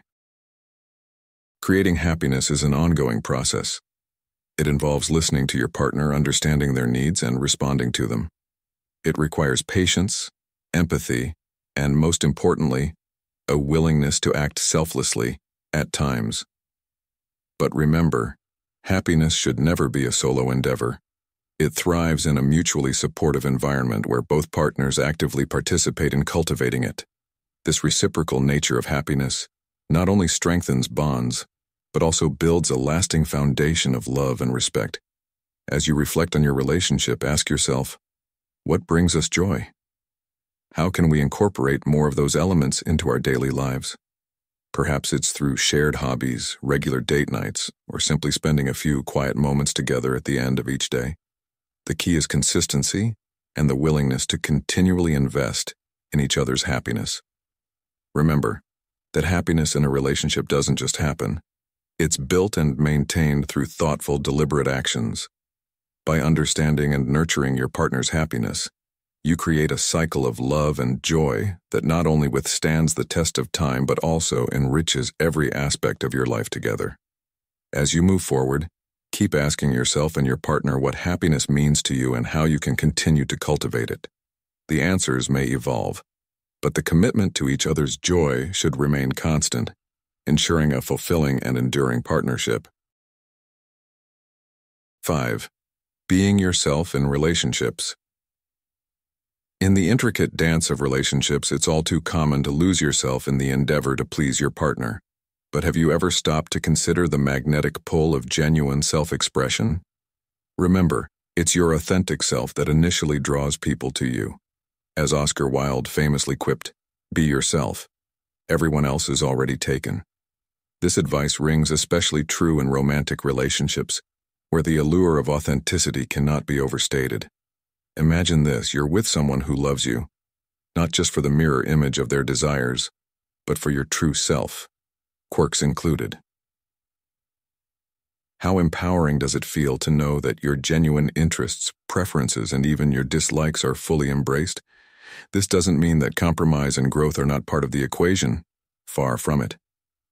Creating happiness is an ongoing process. It involves listening to your partner, understanding their needs, and responding to them. It requires patience, empathy, and most importantly, a willingness to act selflessly at times. But remember, happiness should never be a solo endeavor. It thrives in a mutually supportive environment where both partners actively participate in cultivating it. This reciprocal nature of happiness not only strengthens bonds, but also builds a lasting foundation of love and respect. As you reflect on your relationship, ask yourself, what brings us joy? How can we incorporate more of those elements into our daily lives? Perhaps it's through shared hobbies, regular date nights, or simply spending a few quiet moments together at the end of each day. The key is consistency and the willingness to continually invest in each other's happiness. Remember that happiness in a relationship doesn't just happen. It's built and maintained through thoughtful, deliberate actions. By understanding and nurturing your partner's happiness, you create a cycle of love and joy that not only withstands the test of time but also enriches every aspect of your life together. As you move forward, keep asking yourself and your partner what happiness means to you and how you can continue to cultivate it. The answers may evolve, but the commitment to each other's joy should remain constant, ensuring a fulfilling and enduring partnership. 5. Being yourself in relationships. In the intricate dance of relationships, it's all too common to lose yourself in the endeavor to please your partner. But have you ever stopped to consider the magnetic pull of genuine self-expression? Remember, it's your authentic self that initially draws people to you. As Oscar Wilde famously quipped, "Be yourself. Everyone else is already taken." This advice rings especially true in romantic relationships, where the allure of authenticity cannot be overstated. Imagine this: you're with someone who loves you, not just for the mirror image of their desires, but for your true self, quirks included. How empowering does it feel to know that your genuine interests, preferences, and even your dislikes are fully embraced? This doesn't mean that compromise and growth are not part of the equation. Far from it.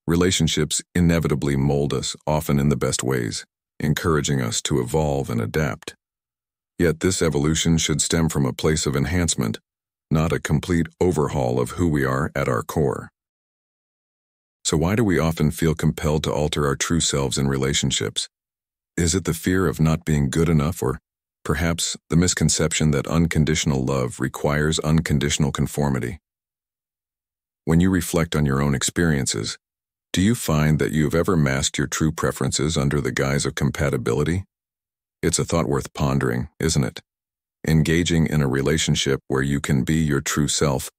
Relationships inevitably mold us, often in the best ways, encouraging us to evolve and adapt. Yet this evolution should stem from a place of enhancement, not a complete overhaul of who we are at our core. So why do we often feel compelled to alter our true selves in relationships? Is it the fear of not being good enough, or perhaps the misconception that unconditional love requires unconditional conformity? When you reflect on your own experiences, do you find that you've ever masked your true preferences under the guise of compatibility? It's a thought worth pondering, isn't it? Engaging in a relationship where you can be your true self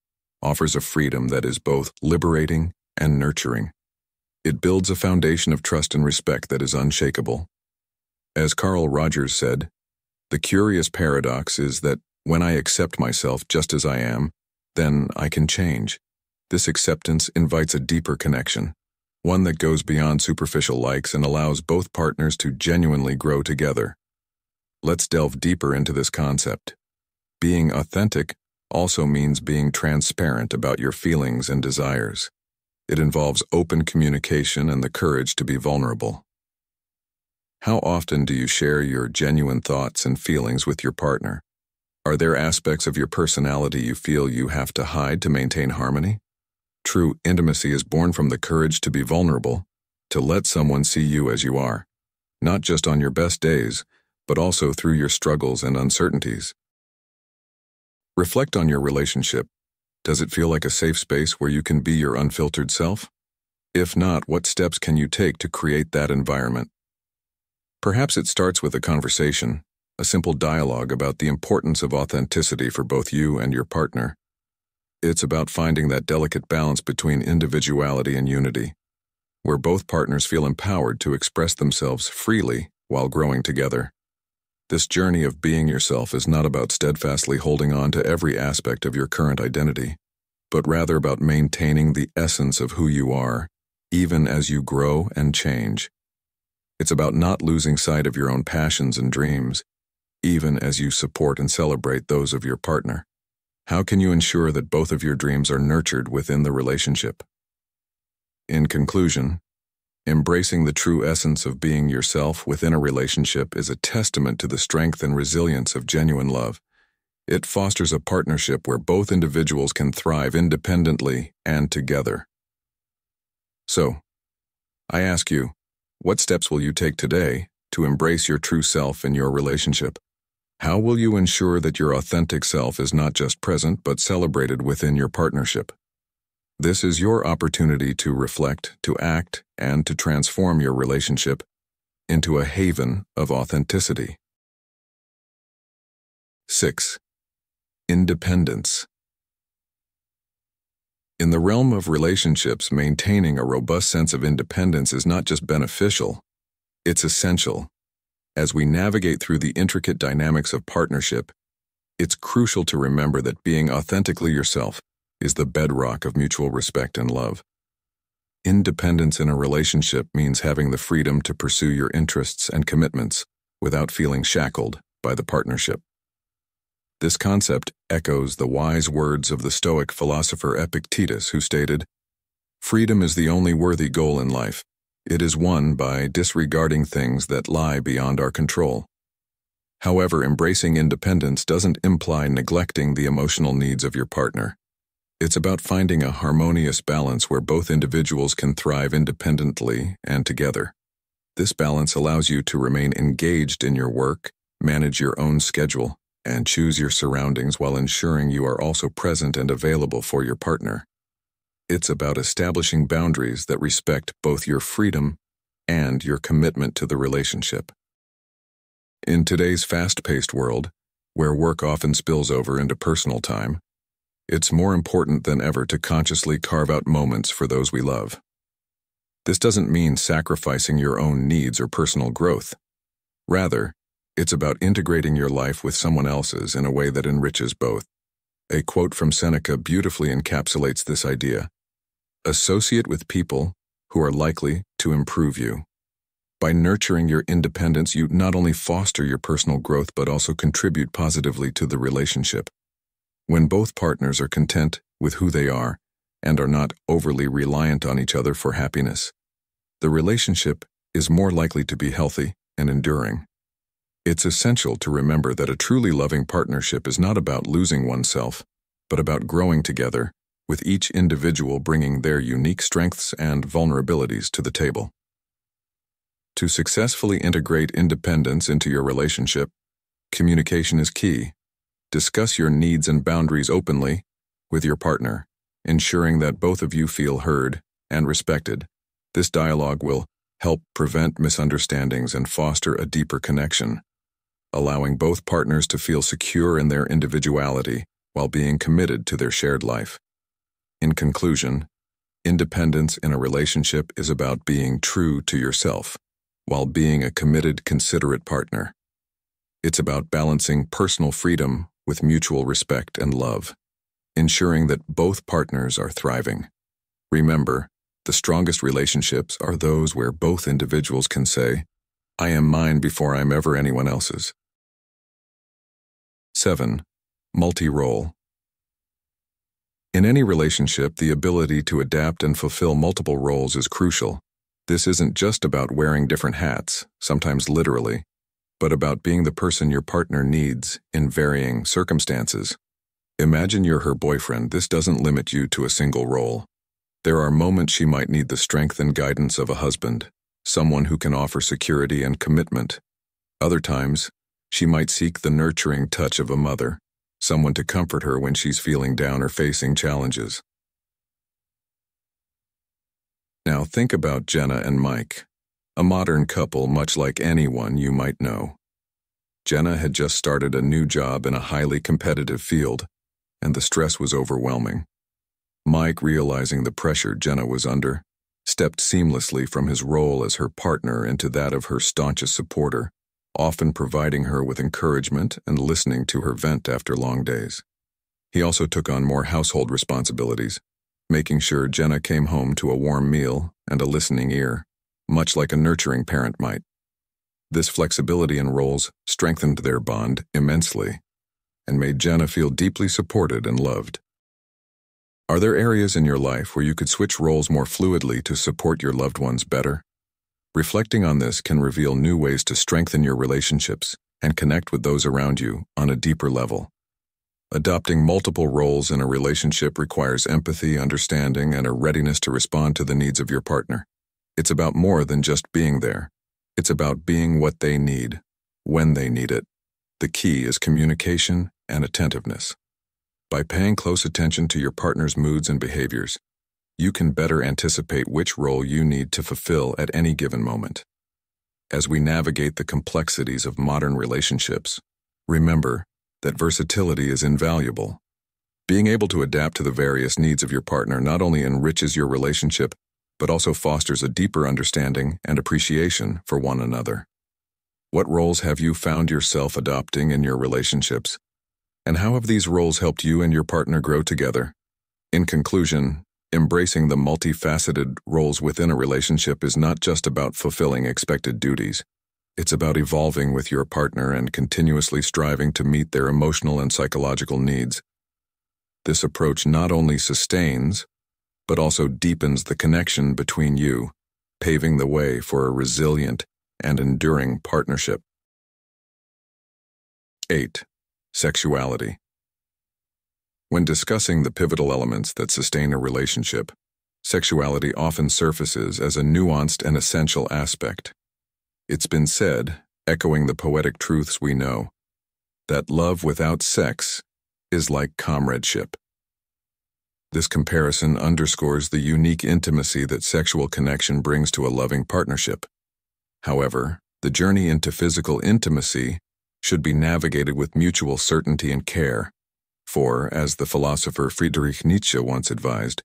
offers a freedom that is both liberating and nurturing. It builds a foundation of trust and respect that is unshakable. As Carl Rogers said, "The curious paradox is that when I accept myself just as I am, then I can change." This acceptance invites a deeper connection, one that goes beyond superficial likes and allows both partners to genuinely grow together. Let's delve deeper into this concept. Being authentic also means being transparent about your feelings and desires. It involves open communication and the courage to be vulnerable. How often do you share your genuine thoughts and feelings with your partner? Are there aspects of your personality you feel you have to hide to maintain harmony? True intimacy is born from the courage to be vulnerable, to let someone see you as you are, not just on your best days, but also through your struggles and uncertainties. Reflect on your relationship. Does it feel like a safe space where you can be your unfiltered self? If not, what steps can you take to create that environment? Perhaps it starts with a conversation, a simple dialogue about the importance of authenticity for both you and your partner. It's about finding that delicate balance between individuality and unity, where both partners feel empowered to express themselves freely while growing together. This journey of being yourself is not about steadfastly holding on to every aspect of your current identity, but rather about maintaining the essence of who you are, even as you grow and change. It's about not losing sight of your own passions and dreams, even as you support and celebrate those of your partner. How can you ensure that both of your dreams are nurtured within the relationship? In conclusion, embracing the true essence of being yourself within a relationship is a testament to the strength and resilience of genuine love. It fosters a partnership where both individuals can thrive independently and together. So, I ask you, what steps will you take today to embrace your true self in your relationship? How will you ensure that your authentic self is not just present but celebrated within your partnership? This is your opportunity to reflect, to act, and to transform your relationship into a haven of authenticity. 6. Independence. In the realm of relationships, maintaining a robust sense of independence is not just beneficial, it's essential. As we navigate through the intricate dynamics of partnership, it's crucial to remember that being authentically yourself is the bedrock of mutual respect and love. Independence in a relationship means having the freedom to pursue your interests and commitments without feeling shackled by the partnership. This concept echoes the wise words of the Stoic philosopher Epictetus, who stated, "Freedom is the only worthy goal in life. It is won by disregarding things that lie beyond our control." However, embracing independence doesn't imply neglecting the emotional needs of your partner. It's about finding a harmonious balance where both individuals can thrive independently and together. This balance allows you to remain engaged in your work, manage your own schedule, and choose your surroundings while ensuring you are also present and available for your partner. It's about establishing boundaries that respect both your freedom and your commitment to the relationship. In today's fast-paced world, where work often spills over into personal time, it's more important than ever to consciously carve out moments for those we love. This doesn't mean sacrificing your own needs or personal growth. Rather, it's about integrating your life with someone else's in a way that enriches both. A quote from Seneca beautifully encapsulates this idea. "Associate with people who are likely to improve you." By nurturing your independence, you not only foster your personal growth but also contribute positively to the relationship. When both partners are content with who they are and are not overly reliant on each other for happiness, the relationship is more likely to be healthy and enduring. It's essential to remember that a truly loving partnership is not about losing oneself, but about growing together, with each individual bringing their unique strengths and vulnerabilities to the table. To successfully integrate independence into your relationship, communication is key. Discuss your needs and boundaries openly with your partner, ensuring that both of you feel heard and respected. This dialogue will help prevent misunderstandings and foster a deeper connection, allowing both partners to feel secure in their individuality while being committed to their shared life. In conclusion, independence in a relationship is about being true to yourself while being a committed, considerate partner. It's about balancing personal freedom with mutual respect and love, ensuring that both partners are thriving. Remember, the strongest relationships are those where both individuals can say, "I am mine before I'm ever anyone else's." 7. Multi-role. In any relationship, the ability to adapt and fulfill multiple roles is crucial. This isn't just about wearing different hats, sometimes literally, but about being the person your partner needs in varying circumstances. Imagine you're her boyfriend. This doesn't limit you to a single role. There are moments she might need the strength and guidance of a husband, someone who can offer security and commitment. Other times, she might seek the nurturing touch of a mother, someone to comfort her when she's feeling down or facing challenges. Now think about Jenna and Mike, a modern couple much like anyone you might know. Jenna had just started a new job in a highly competitive field, and the stress was overwhelming. Mike, realizing the pressure Jenna was under, stepped seamlessly from his role as her partner into that of her staunchest supporter, often providing her with encouragement and listening to her vent after long days. He also took on more household responsibilities, making sure Jenna came home to a warm meal and a listening ear, much like a nurturing parent might. This flexibility in roles strengthened their bond immensely and made Jenna feel deeply supported and loved. Are there areas in your life where you could switch roles more fluidly to support your loved ones better? Reflecting on this can reveal new ways to strengthen your relationships and connect with those around you on a deeper level. Adopting multiple roles in a relationship requires empathy, understanding, and a readiness to respond to the needs of your partner. It's about more than just being there. It's about being what they need, when they need it. The key is communication and attentiveness. By paying close attention to your partner's moods and behaviors, you can better anticipate which role you need to fulfill at any given moment. As we navigate the complexities of modern relationships, remember that versatility is invaluable. Being able to adapt to the various needs of your partner not only enriches your relationship, but also fosters a deeper understanding and appreciation for one another. What roles have you found yourself adopting in your relationships? And how have these roles helped you and your partner grow together? In conclusion, embracing the multifaceted roles within a relationship is not just about fulfilling expected duties. It's about evolving with your partner and continuously striving to meet their emotional and psychological needs. This approach not only sustains, but also deepens the connection between you, paving the way for a resilient and enduring partnership. 8. Sexuality. When discussing the pivotal elements that sustain a relationship, sexuality often surfaces as a nuanced and essential aspect. It's been said, echoing the poetic truths we know, that love without sex is like comradeship. This comparison underscores the unique intimacy that sexual connection brings to a loving partnership. However, the journey into physical intimacy should be navigated with mutual certainty and care, for, as the philosopher Friedrich Nietzsche once advised,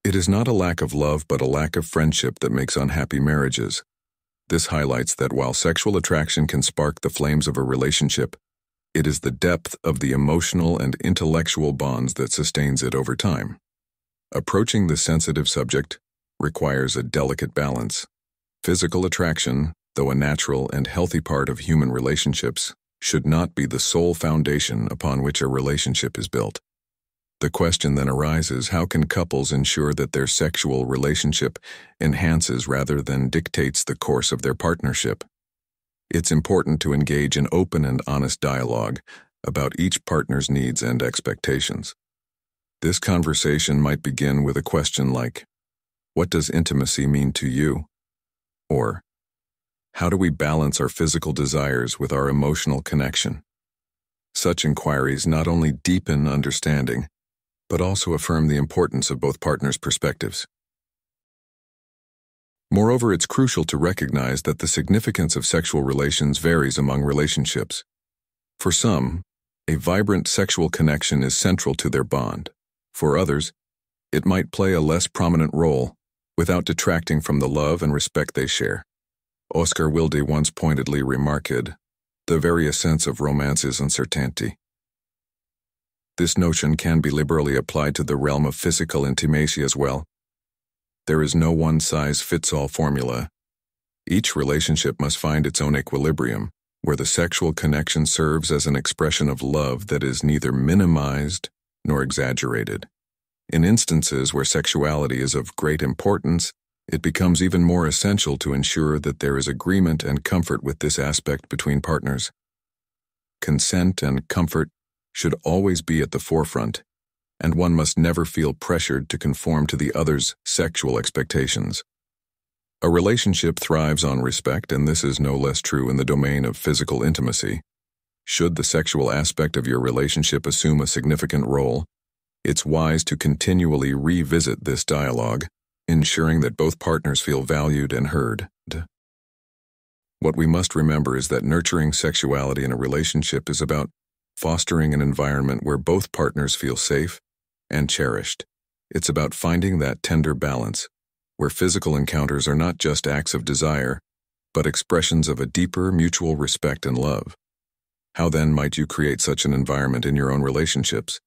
it is not a lack of love but a lack of friendship that makes unhappy marriages. This highlights that while sexual attraction can spark the flames of a relationship, it is the depth of the emotional and intellectual bonds that sustains it over time. Approaching this sensitive subject requires a delicate balance. Physical attraction, though a natural and healthy part of human relationships, should not be the sole foundation upon which a relationship is built. The question then arises, how can couples ensure that their sexual relationship enhances rather than dictates the course of their partnership? It's important to engage in open and honest dialogue about each partner's needs and expectations. This conversation might begin with a question like, "What does intimacy mean to you?" Or, "How do we balance our physical desires with our emotional connection?" Such inquiries not only deepen understanding, but also affirm the importance of both partners' perspectives. Moreover, it's crucial to recognize that the significance of sexual relations varies among relationships. For some, a vibrant sexual connection is central to their bond. For others, it might play a less prominent role, without detracting from the love and respect they share. Oscar Wilde once pointedly remarked, "The very essence of romance is uncertainty." This notion can be liberally applied to the realm of physical intimacy as well. There is no one-size-fits-all formula. Each relationship must find its own equilibrium, where the sexual connection serves as an expression of love that is neither minimized nor exaggerated. In instances where sexuality is of great importance, it becomes even more essential to ensure that there is agreement and comfort with this aspect between partners. Consent and comfort should always be at the forefront, and one must never feel pressured to conform to the other's sexual expectations. A relationship thrives on respect, and this is no less true in the domain of physical intimacy. Should the sexual aspect of your relationship assume a significant role, it's wise to continually revisit this dialogue, ensuring that both partners feel valued and heard. What we must remember is that nurturing sexuality in a relationship is about fostering an environment where both partners feel safe and cherished. It's about finding that tender balance, where physical encounters are not just acts of desire, but expressions of a deeper mutual respect and love. How then might you create such an environment in your own relationships?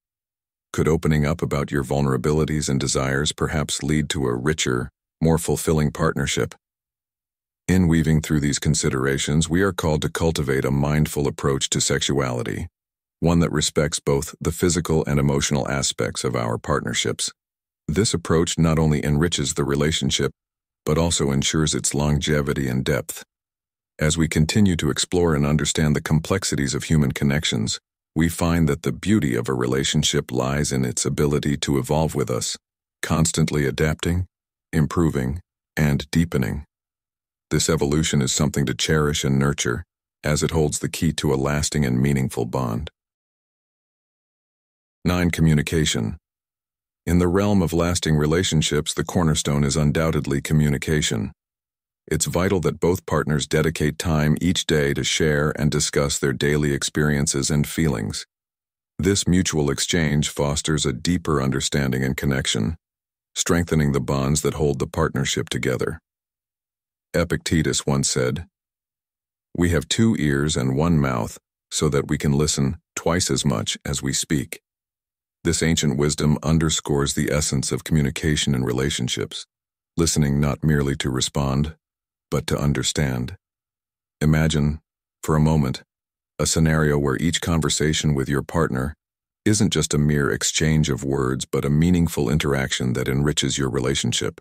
Could opening up about your vulnerabilities and desires perhaps lead to a richer, more fulfilling partnership? In weaving through these considerations, we are called to cultivate a mindful approach to sexuality, one that respects both the physical and emotional aspects of our partnerships. This approach not only enriches the relationship, but also ensures its longevity and depth. As we continue to explore and understand the complexities of human connections, we find that the beauty of a relationship lies in its ability to evolve with us, constantly adapting, improving, and deepening. This evolution is something to cherish and nurture, as it holds the key to a lasting and meaningful bond. 9. Communication. In the realm of lasting relationships, the cornerstone is undoubtedly communication. It's vital that both partners dedicate time each day to share and discuss their daily experiences and feelings. This mutual exchange fosters a deeper understanding and connection, strengthening the bonds that hold the partnership together. Epictetus once said, "We have 2 ears and 1 mouth, so that we can listen twice as much as we speak." This ancient wisdom underscores the essence of communication in relationships, listening not merely to respond, but to understand. Imagine, for a moment, a scenario where each conversation with your partner isn't just a mere exchange of words, but a meaningful interaction that enriches your relationship.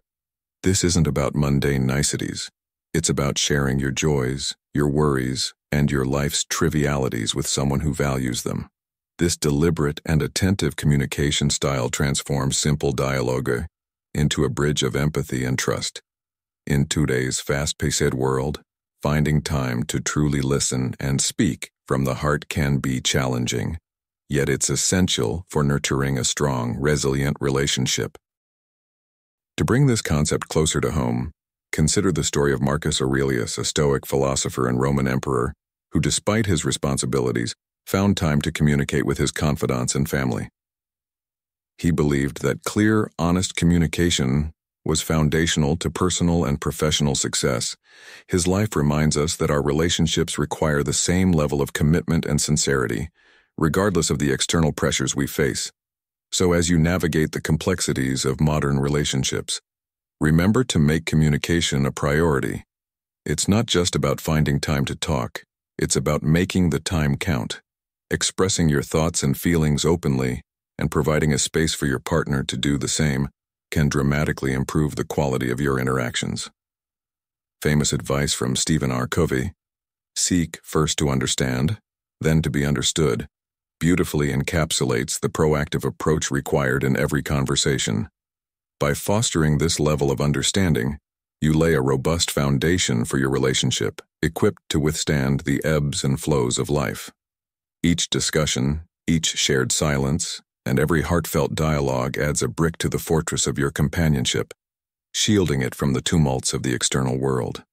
This isn't about mundane niceties. It's about sharing your joys, your worries, and your life's trivialities with someone who values them. This deliberate and attentive communication style transforms simple dialogue into a bridge of empathy and trust. In today's fast-paced world, finding time to truly listen and speak from the heart can be challenging, yet it's essential for nurturing a strong, resilient relationship. To bring this concept closer to home, consider the story of Marcus Aurelius, a Stoic philosopher and Roman emperor, who, despite his responsibilities, found time to communicate with his confidants and family. He believed that clear, honest communication was foundational to personal and professional success. His life reminds us that our relationships require the same level of commitment and sincerity, regardless of the external pressures we face. So as you navigate the complexities of modern relationships, remember to make communication a priority. It's not just about finding time to talk, it's about making the time count, expressing your thoughts and feelings openly, and providing a space for your partner to do the same can dramatically improve the quality of your interactions. Famous advice from Stephen R. Covey, "Seek first to understand, then to be understood," beautifully encapsulates the proactive approach required in every conversation. By fostering this level of understanding, you lay a robust foundation for your relationship, equipped to withstand the ebbs and flows of life. Each discussion, each shared silence, and every heartfelt dialogue adds a brick to the fortress of your companionship, shielding it from the tumults of the external world.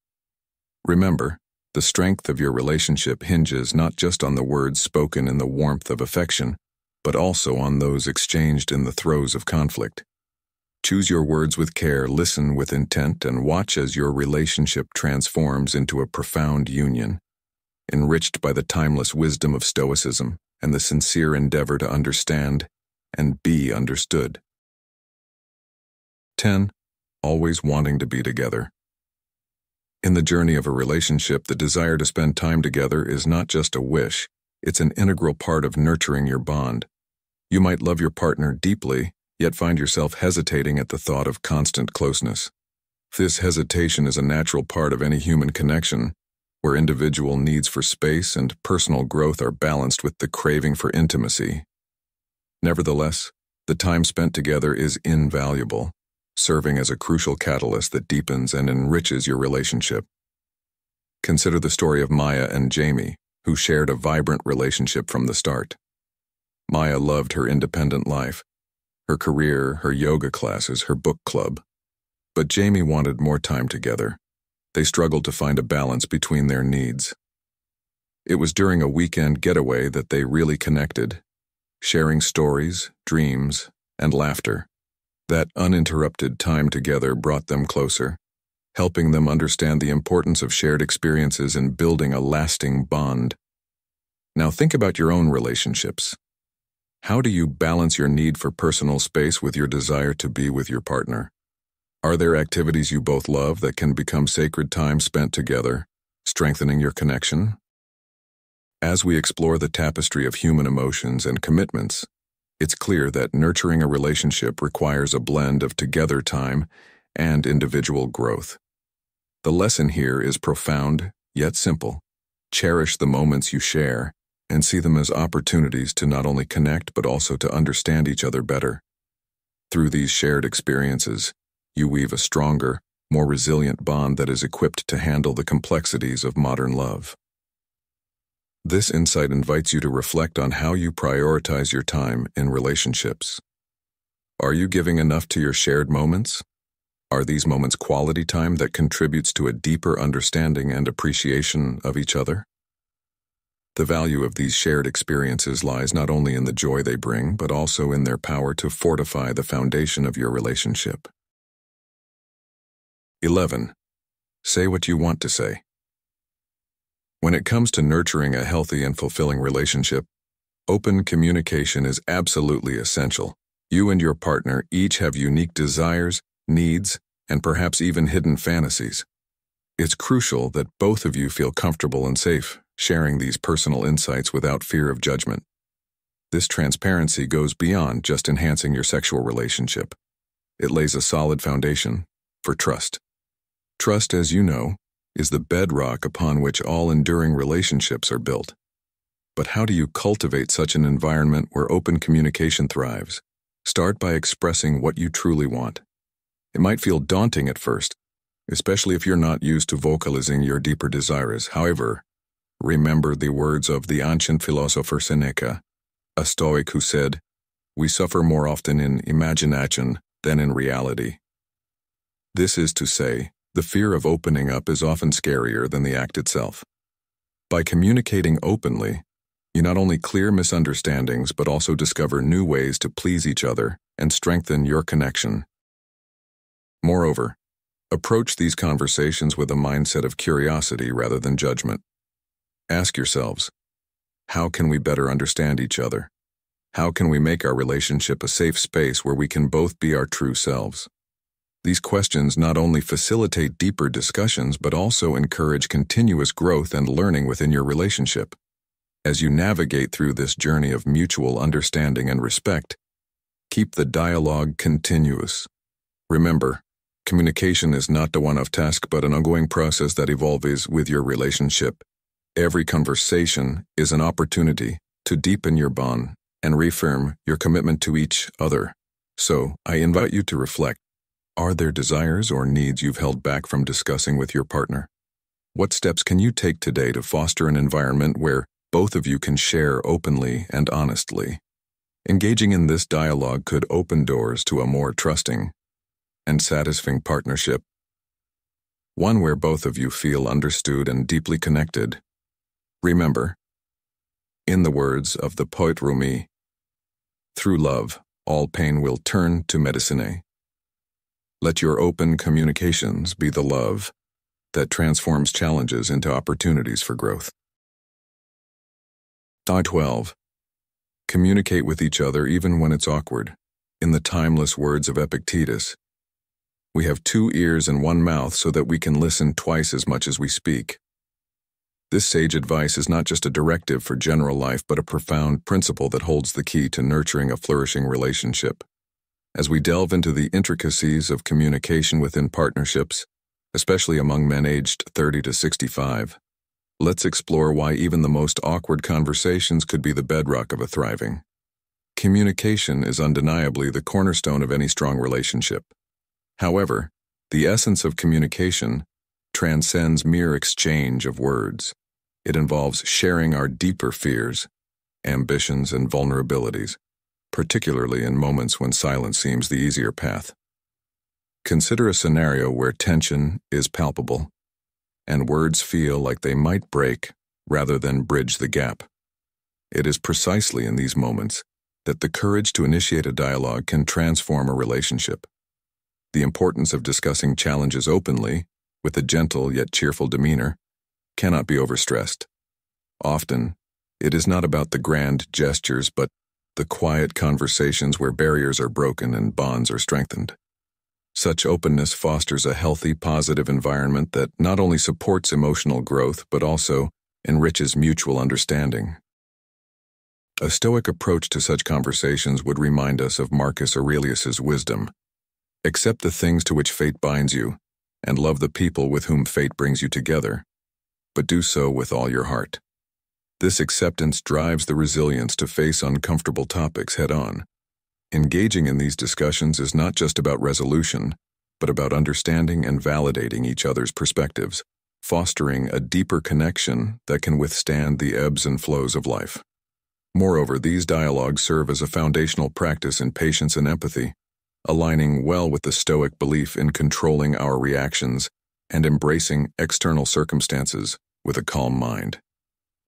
Remember, the strength of your relationship hinges not just on the words spoken in the warmth of affection, but also on those exchanged in the throes of conflict. Choose your words with care, listen with intent, and watch as your relationship transforms into a profound union, enriched by the timeless wisdom of Stoicism and the sincere endeavor to understand and be understood. 10. Always wanting to be together. In the journey of a relationship, the desire to spend time together is not just a wish, it's an integral part of nurturing your bond. You might love your partner deeply, yet find yourself hesitating at the thought of constant closeness. This hesitation is a natural part of any human connection, where individual needs for space and personal growth are balanced with the craving for intimacy. Nevertheless, the time spent together is invaluable, serving as a crucial catalyst that deepens and enriches your relationship. Consider the story of Maya and Jamie, who shared a vibrant relationship from the start. Maya loved her independent life, her career, her yoga classes, her book club. But Jamie wanted more time together. They struggled to find a balance between their needs. It was during a weekend getaway that they really connected, sharing stories, dreams, and laughter. That uninterrupted time together brought them closer, helping them understand the importance of shared experiences in building a lasting bond. Now think about your own relationships. How do you balance your need for personal space with your desire to be with your partner? Are there activities you both love that can become sacred time spent together, strengthening your connection? As we explore the tapestry of human emotions and commitments, it's clear that nurturing a relationship requires a blend of together time and individual growth. The lesson here is profound, yet simple. Cherish the moments you share and see them as opportunities to not only connect but also to understand each other better. Through these shared experiences, you weave a stronger, more resilient bond that is equipped to handle the complexities of modern love. This insight invites you to reflect on how you prioritize your time in relationships. Are you giving enough to your shared moments? Are these moments quality time that contributes to a deeper understanding and appreciation of each other? The value of these shared experiences lies not only in the joy they bring, but also in their power to fortify the foundation of your relationship. 11. Say what you want to say. When it comes to nurturing a healthy and fulfilling relationship, open communication is absolutely essential. You and your partner each have unique desires, needs, and perhaps even hidden fantasies. It's crucial that both of you feel comfortable and safe sharing these personal insights without fear of judgment. This transparency goes beyond just enhancing your sexual relationship. It lays a solid foundation for trust. Trust, as you know, is the bedrock upon which all enduring relationships are built. But how do you cultivate such an environment where open communication thrives? Start by expressing what you truly want. It might feel daunting at first, especially if you're not used to vocalizing your deeper desires. However, remember the words of the ancient philosopher Seneca, a Stoic who said, "We suffer more often in imagination than in reality." This is to say, the fear of opening up is often scarier than the act itself. By communicating openly, you not only clear misunderstandings but also discover new ways to please each other and strengthen your connection. Moreover, approach these conversations with a mindset of curiosity rather than judgment. Ask yourselves, how can we better understand each other? How can we make our relationship a safe space where we can both be our true selves? These questions not only facilitate deeper discussions but also encourage continuous growth and learning within your relationship. As you navigate through this journey of mutual understanding and respect, keep the dialogue continuous. Remember, communication is not a one-off task but an ongoing process that evolves with your relationship. Every conversation is an opportunity to deepen your bond and reaffirm your commitment to each other. So, I invite you to reflect. Are there desires or needs you've held back from discussing with your partner? What steps can you take today to foster an environment where both of you can share openly and honestly? Engaging in this dialogue could open doors to a more trusting and satisfying partnership, one where both of you feel understood and deeply connected. Remember, in the words of the poet Rumi, "Through love, all pain will turn to medicine." Let your open communications be the love that transforms challenges into opportunities for growth. 12. Communicate with each other even when it's awkward. In the timeless words of Epictetus, we have 2 ears and 1 mouth so that we can listen twice as much as we speak. This sage advice is not just a directive for general life but a profound principle that holds the key to nurturing a flourishing relationship. As we delve into the intricacies of communication within partnerships, especially among men aged 30 to 65, let's explore why even the most awkward conversations could be the bedrock of a thriving. Communication is undeniably the cornerstone of any strong relationship. However, the essence of communication transcends mere exchange of words. It involves sharing our deeper fears, ambitions, and vulnerabilities, particularly in moments when silence seems the easier path. Consider a scenario where tension is palpable, and words feel like they might break rather than bridge the gap. It is precisely in these moments that the courage to initiate a dialogue can transform a relationship. The importance of discussing challenges openly, with a gentle yet cheerful demeanor, cannot be overstressed. Often, it is not about the grand gestures, but the quiet conversations where barriers are broken and bonds are strengthened. Such openness fosters a healthy, positive environment that not only supports emotional growth, but also enriches mutual understanding. A Stoic approach to such conversations would remind us of Marcus Aurelius's wisdom. Accept the things to which fate binds you, and love the people with whom fate brings you together, but do so with all your heart. This acceptance drives the resilience to face uncomfortable topics head-on. Engaging in these discussions is not just about resolution, but about understanding and validating each other's perspectives, fostering a deeper connection that can withstand the ebbs and flows of life. Moreover, these dialogues serve as a foundational practice in patience and empathy, aligning well with the Stoic belief in controlling our reactions and embracing external circumstances with a calm mind.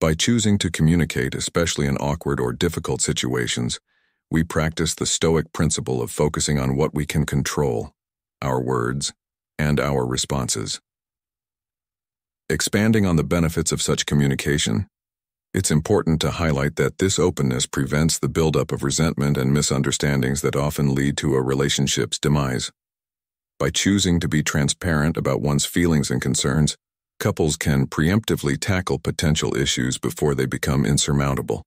By choosing to communicate, especially in awkward or difficult situations, we practice the Stoic principle of focusing on what we can control, our words, and our responses. Expanding on the benefits of such communication, it's important to highlight that this openness prevents the buildup of resentment and misunderstandings that often lead to a relationship's demise. By choosing to be transparent about one's feelings and concerns, couples can preemptively tackle potential issues before they become insurmountable.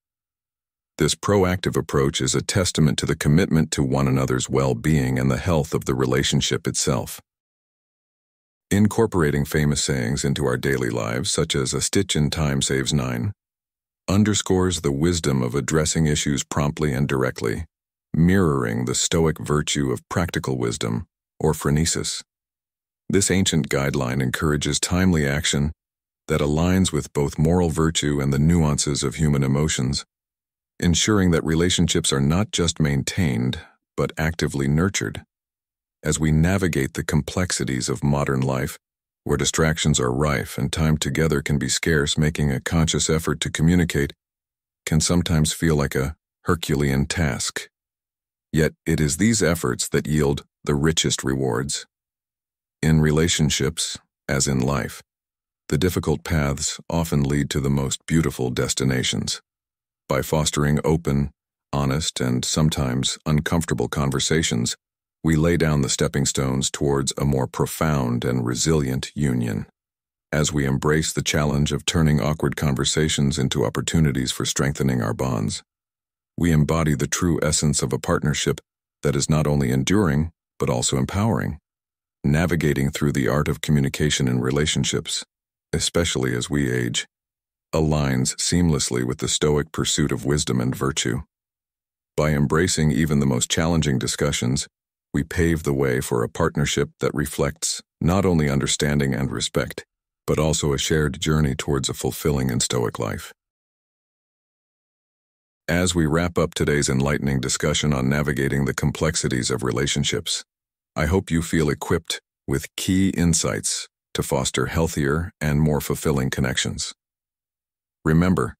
This proactive approach is a testament to the commitment to one another's well-being and the health of the relationship itself. Incorporating famous sayings into our daily lives, such as "a stitch in time saves nine," underscores the wisdom of addressing issues promptly and directly, mirroring the Stoic virtue of practical wisdom, or phronesis. This ancient guideline encourages timely action that aligns with both moral virtue and the nuances of human emotions, ensuring that relationships are not just maintained, but actively nurtured. As we navigate the complexities of modern life, where distractions are rife and time together can be scarce, making a conscious effort to communicate can sometimes feel like a Herculean task. Yet it is these efforts that yield the richest rewards. In relationships, as in life, the difficult paths often lead to the most beautiful destinations. By fostering open, honest, and sometimes uncomfortable conversations, we lay down the stepping stones towards a more profound and resilient union. As we embrace the challenge of turning awkward conversations into opportunities for strengthening our bonds, we embody the true essence of a partnership that is not only enduring, but also empowering. Navigating through the art of communication in relationships, especially as we age, aligns seamlessly with the Stoic pursuit of wisdom and virtue. By embracing even the most challenging discussions, we pave the way for a partnership that reflects not only understanding and respect, but also a shared journey towards a fulfilling and Stoic life. As we wrap up today's enlightening discussion on navigating the complexities of relationships, I hope you feel equipped with key insights to foster healthier and more fulfilling connections. Remember,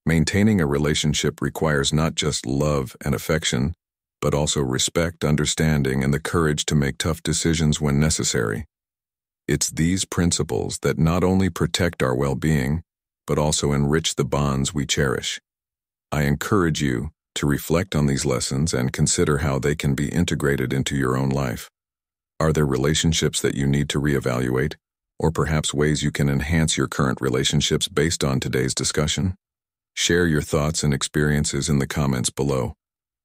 maintaining a relationship requires not just love and affection, but also respect, understanding, and the courage to make tough decisions when necessary. It's these principles that not only protect our well-being, but also enrich the bonds we cherish. I encourage you to reflect on these lessons and consider how they can be integrated into your own life. Are there relationships that you need to reevaluate, or perhaps ways you can enhance your current relationships based on today's discussion? Share your thoughts and experiences in the comments below.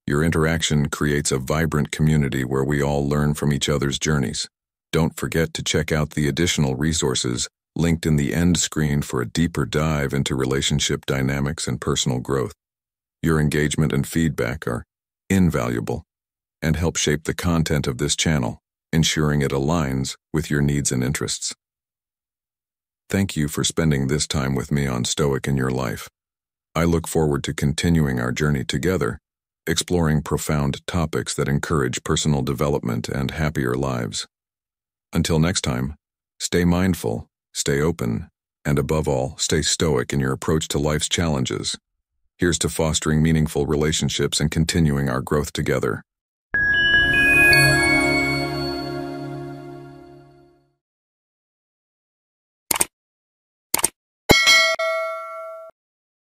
Your interaction creates a vibrant community where we all learn from each other's journeys. Don't forget to check out the additional resources linked in the end screen for a deeper dive into relationship dynamics and personal growth. Your engagement and feedback are invaluable and help shape the content of this channel. ensuring it aligns with your needs and interests. Thank you for spending this time with me on Stoic in Your Life. I look forward to continuing our journey together, exploring profound topics that encourage personal development and happier lives. Until next time, stay mindful, stay open, and above all, stay stoic in your approach to life's challenges. Here's to fostering meaningful relationships and continuing our growth together.